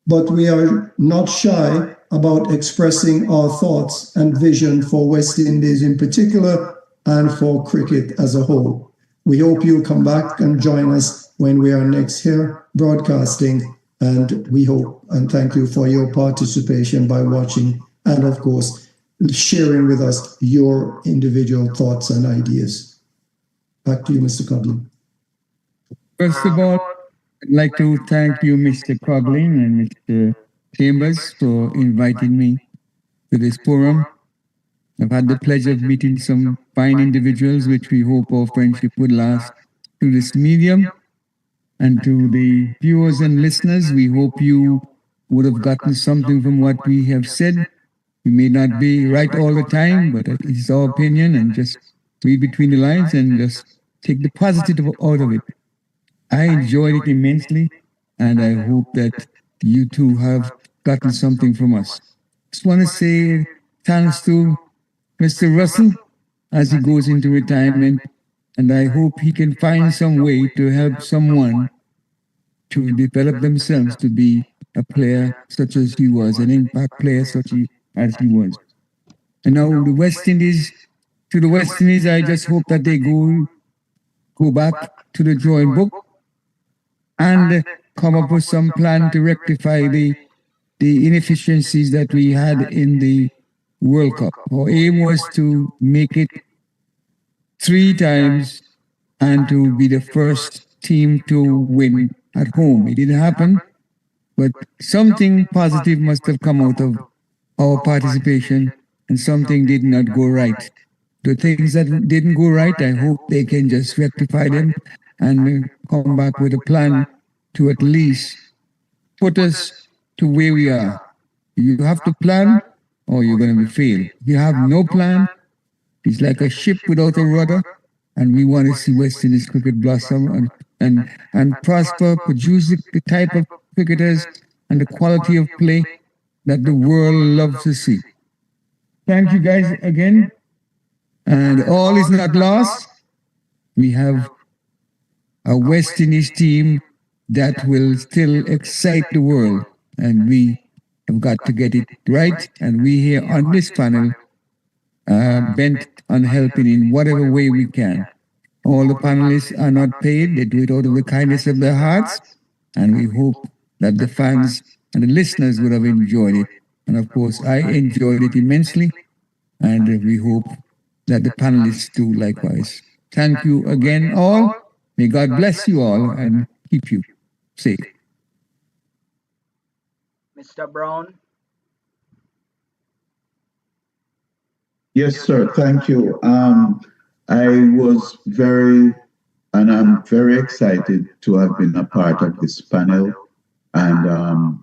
but we are not shy about expressing our thoughts and vision for West Indies in particular and for cricket as a whole. We hope you'll come back and join us when we are next here broadcasting, and we hope and thank you for your participation by watching and, of course, sharing with us your individual thoughts and ideas. Back to you, Mr. Coughlin. First of all, I'd like to thank you, Mr. Coughlin and Mr. Chambers, for inviting me to this forum. I've had the pleasure of meeting some fine individuals, which we hope our friendship would last through this medium. And to the viewers and listeners, we hope you would have gotten something from what we have said. We may not be right all the time, but it's our opinion, and just read between the lines and just take the positive out of it. I enjoyed it immensely, and I hope that you too have gotten something from us. Just want to say thanks to Mr. Russell as he goes into retirement, and I hope he can find some way to help someone to develop themselves to be a player such as he was, an impact player such as he was. And now the West Indies, I just hope that they go back to the drawing book and come up with some plan to rectify the inefficiencies that we had in the World Cup. Our aim was to make it 3 times and to be the first team to win at home. It didn't happen, but something positive must have come out of our participation, and something did not go right. The things that didn't go right, I hope they can just rectify them and come back with a plan to at least put us to where we are. You have to plan or you're going to be failed. If you have no plan, it's like a ship without a rudder, and we want to see West Indies cricket blossom and prosper, produce the type of cricketers and the quality of play that the world loves to see. Thank you guys again. And all is not lost. We have a West Indies team that will still excite the world, and we have got to get it right. And we here on this panel bent on helping in whatever way we can. All the panelists are not paid. They do it out of the kindness of their hearts. And we hope that the fans and the listeners would have enjoyed it. And of course, I enjoyed it immensely. And we hope that the panelists do likewise. Thank you again, all. May God bless you all and keep you safe. Mr. Brown? Yes, sir. Thank you. I was very, and I'm very excited to have been a part of this panel and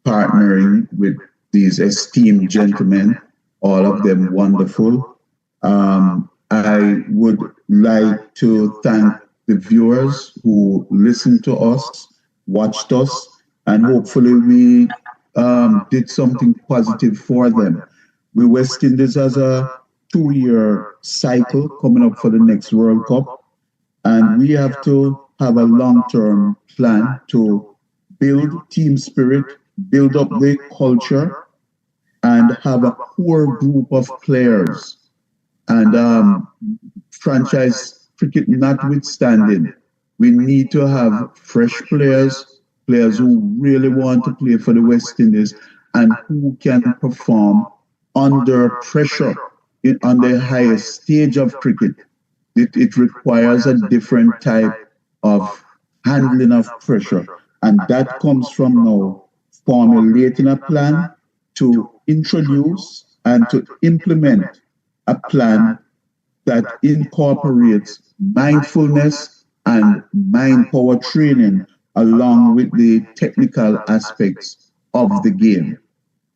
partnering with these esteemed gentlemen, all of them wonderful. I would like to thank the viewers who listened to us, watched us, and hopefully we did something positive for them. We West Indies has a 2-year cycle coming up for the next World Cup, and we have to have a long-term plan to build team spirit, build up the culture, and have a core group of players. And franchise cricket notwithstanding, we need to have fresh players, players who really want to play for the West Indies and who can perform under pressure on the highest stage of cricket. It requires a different type of handling of pressure. And that comes from now formulating a plan to introduce and to implement a plan that incorporates mindfulness and mind power training along with the technical aspects of the game.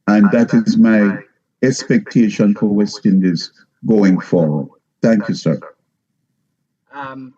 And that is my expectation for West Indies going forward. Thank you, sir.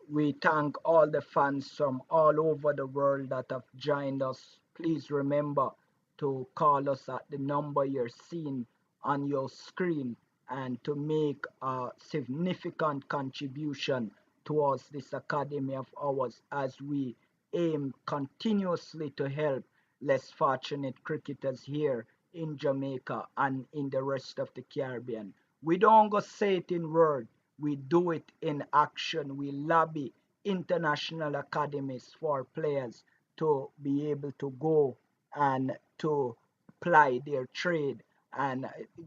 We thank all the fans from all over the world that have joined us. Please remember to call us at the number you're seeing on your screen and to make a significant contribution towards this academy of ours as we aim continuously to help less fortunate cricketers here in Jamaica and in the rest of the Caribbean. We don't go say it in word, we do it in action. We lobby international academies for players to be able to go and to ply their trade and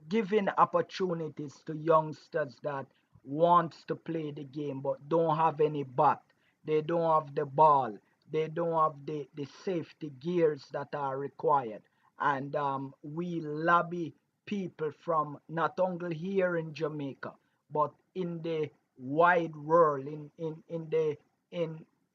giving opportunities to youngsters that wants to play the game but don't have any bat, they don't have the ball, they don't have the safety gears that are required. And we lobby people from not only here in Jamaica, but in the wide world, in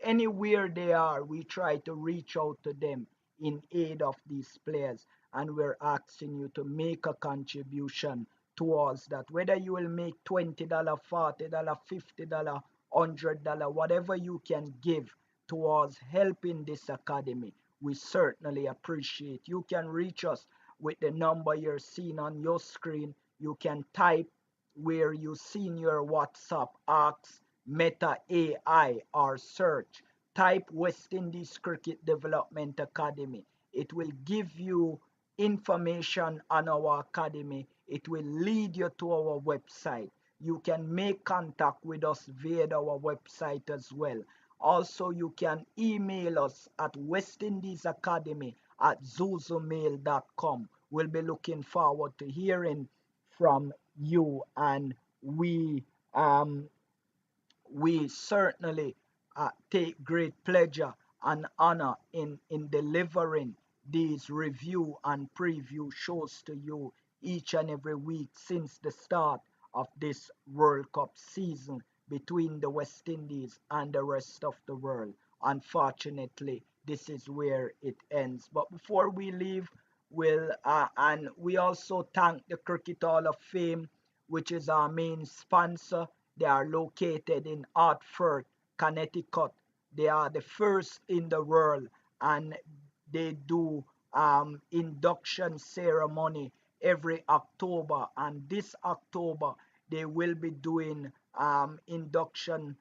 anywhere they are, we try to reach out to them in aid of these players. And we're asking you to make a contribution towards that. Whether you will make $20, $40, $50, $100, whatever you can give towards helping this academy, we certainly appreciate. You can reach us with the number you're seeing on your screen. You can type where you see in your WhatsApp, ask Meta AI or search, type West Indies Cricket Development Academy. It will give you information on our academy. It will lead you to our website. You can make contact with us via our website as well. Also, you can email us at westindiesacademy@zuzumail.com. We'll be looking forward to hearing from you, and we um, we certainly take great pleasure and honor in delivering these review and preview shows to you each and every week since the start of this World Cup season between the West Indies and the rest of the world. Unfortunately, this is where it ends. But before we leave, and we also thank the Cricket Hall of Fame, which is our main sponsor. They are located in Hartford, Connecticut. They are the first in the world, and they do induction ceremony every October. And this October, they will be doing induction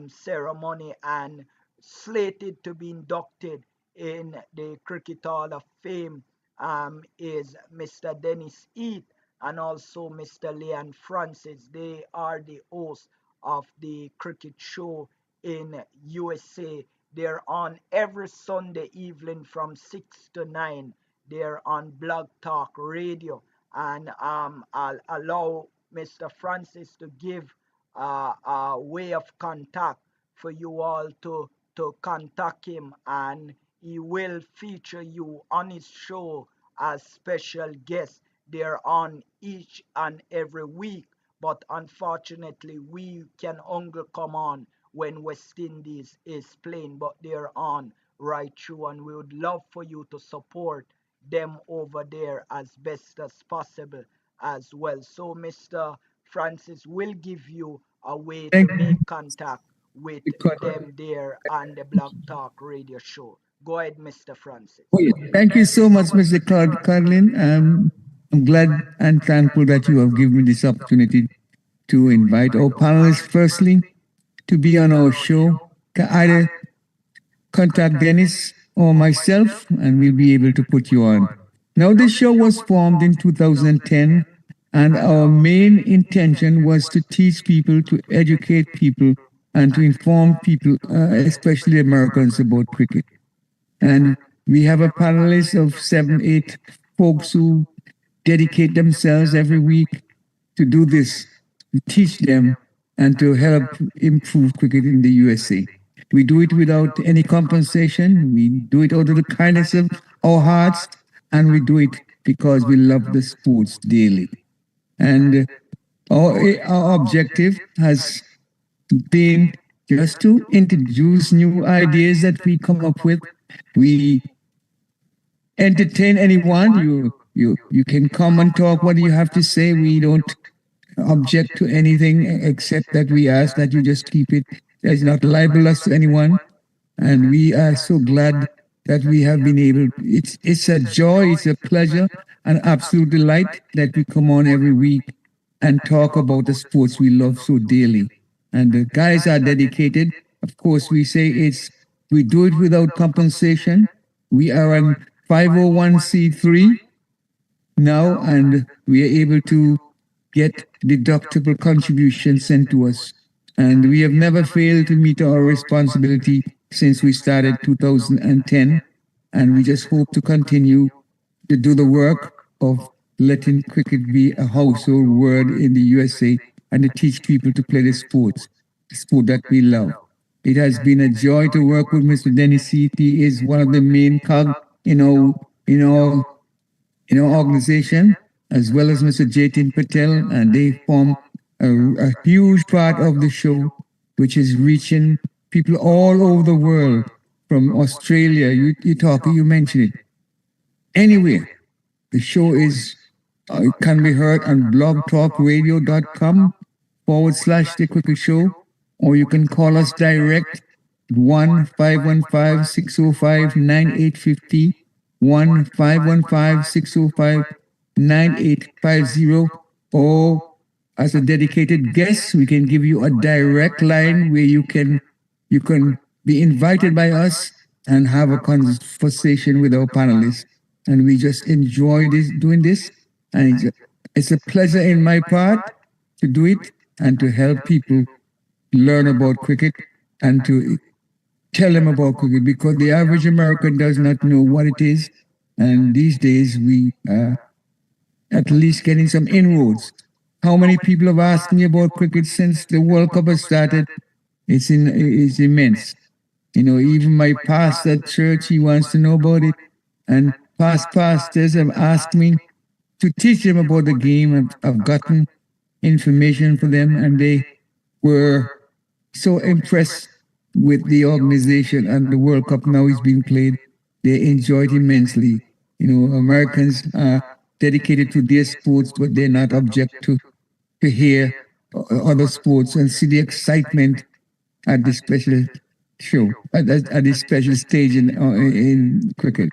ceremony, and slated to be inducted in the Cricket Hall of Fame is Mr. Dennis Eat and also Mr. Leon Francis. They are the hosts of the cricket show in USA. They're on every Sunday evening from 6 to 9. They're on Blog Talk Radio. And I'll allow Mr. Francis to give a way of contact for you all to contact him, and he will feature you on his show as special guest. They're on each and every week, but unfortunately we can only come on when West Indies is playing, but they're on right through, and we would love for you to support them over there as best as possible as well. So Mr. Francis will give you a way to make contact with them there on the Blog Talk Radio show. Go ahead, Mr. Francis. Oh, yeah. Thank you so much, Mr. Carlin. I'm glad and thankful that you have given me this opportunity to invite our panelists, firstly, to be on our show. Can either contact Dennis or myself, and we'll be able to put you on. Now, this show was formed in 2010, and our main intention was to teach people, to educate people, and to inform people, especially Americans, about cricket. And we have a panelist of 7, 8 folks who dedicate themselves every week to do this, to teach them and to help improve cricket in the USA. We do it without any compensation. We do it out of the kindness of our hearts, and we do it because we love the sports daily. And Our objective has been just to introduce new ideas that we come up with. We entertain anyone. You can come and talk what you have to say. We don't object to anything except that we ask that you just keep it as not libelous to anyone. And we are so glad that we have been able. It's a joy, it's a pleasure, an absolute delight that we come on every week and talk about the sports we love so dearly. And the guys are dedicated. Of course, we do it without compensation. We are on 501c3 now, and we are able to get deductible contributions sent to us. And we have never failed to meet our responsibility since we started 2010. And we just hope to continue to do the work of letting cricket be a household word in the USA and to teach people to play the sport that we love. It has been a joy to work with Mr. Dennis Seat. He is one of the main cog in our organization, as well as Mr. Jatin Patel, and they form a huge part of the show, which is reaching people all over the world, from Australia. You mentioned it. Anywhere. The show is it can be heard on blogtalkradio.com /The Cricket Show, or you can call us direct 1-515-605-9850, 1-515-605-9850, or as a dedicated guest, we can give you a direct line where you can be invited by us and have a conversation with our panelists. And we just enjoy doing this, and it's a pleasure in my part to do it and to help people learn about cricket and to tell them about cricket, because the average American does not know what it is. And these days we are at least getting some inroads. How many people have asked me about cricket since the World Cup has started? It's immense. Even my pastor at church, he wants to know about it. And past pastors have asked me to teach them about the game. I've gotten information for them, and they were so impressed with the organization, and the World Cup now is being played. They enjoyed immensely. Americans are dedicated to their sports, but they're not object to hear other sports and see the excitement at this special show, at this special stage in cricket.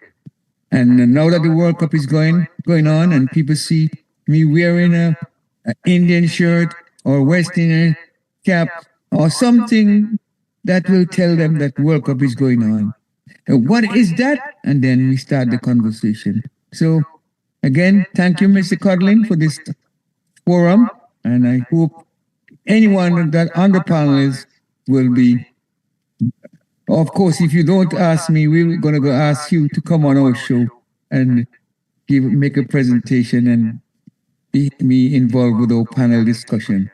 And now that the World Cup is going on, and people see me wearing a Indian shirt or West Indian cap or something that will tell them that World Cup is going on. What is that? And then we start the conversation. So again, thank you, Mr. Codlin, for this forum, and I hope anyone that on the panelists will be. Of course, if you don't ask me, we're going to go ask you to come on our show and make a presentation and be involved with our panel discussion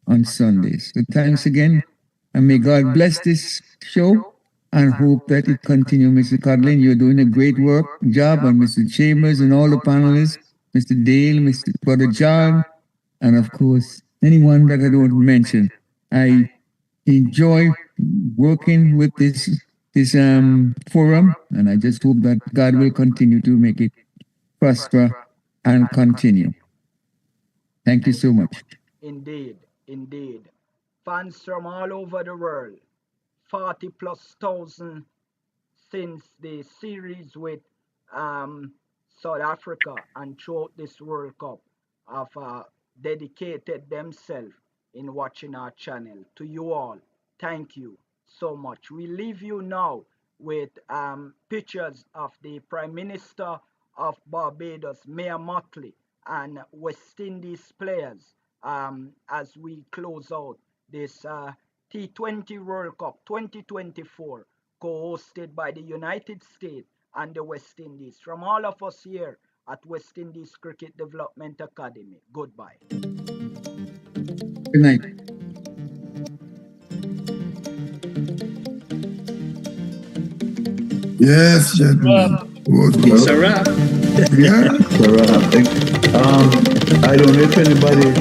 on Sundays. So thanks again, and may God bless this show, and hope that it continue. Mr. Codlin, you're doing a great job, and Mr. Chambers and all the panelists, Mr. Dale, Mr. Brother John, and of course, anyone that I don't mention. I enjoy working with this forum, and I just hope that God will continue to make it prosper and continue. Thank you so much. Indeed. Fans from all over the world, 40,000+ since the series with South Africa and throughout this World Cup have dedicated themselves in watching our channel. To you all, thank you so much. We leave you now with pictures of the Prime Minister of Barbados, Mayor Motley, and West Indies players as we close out this T20 World Cup 2024, co-hosted by the United States and the West Indies. From all of us here at West Indies Cricket Development Academy, goodbye. Good night. Yes, gentlemen. It's a wrap. Yeah. I don't know if anybody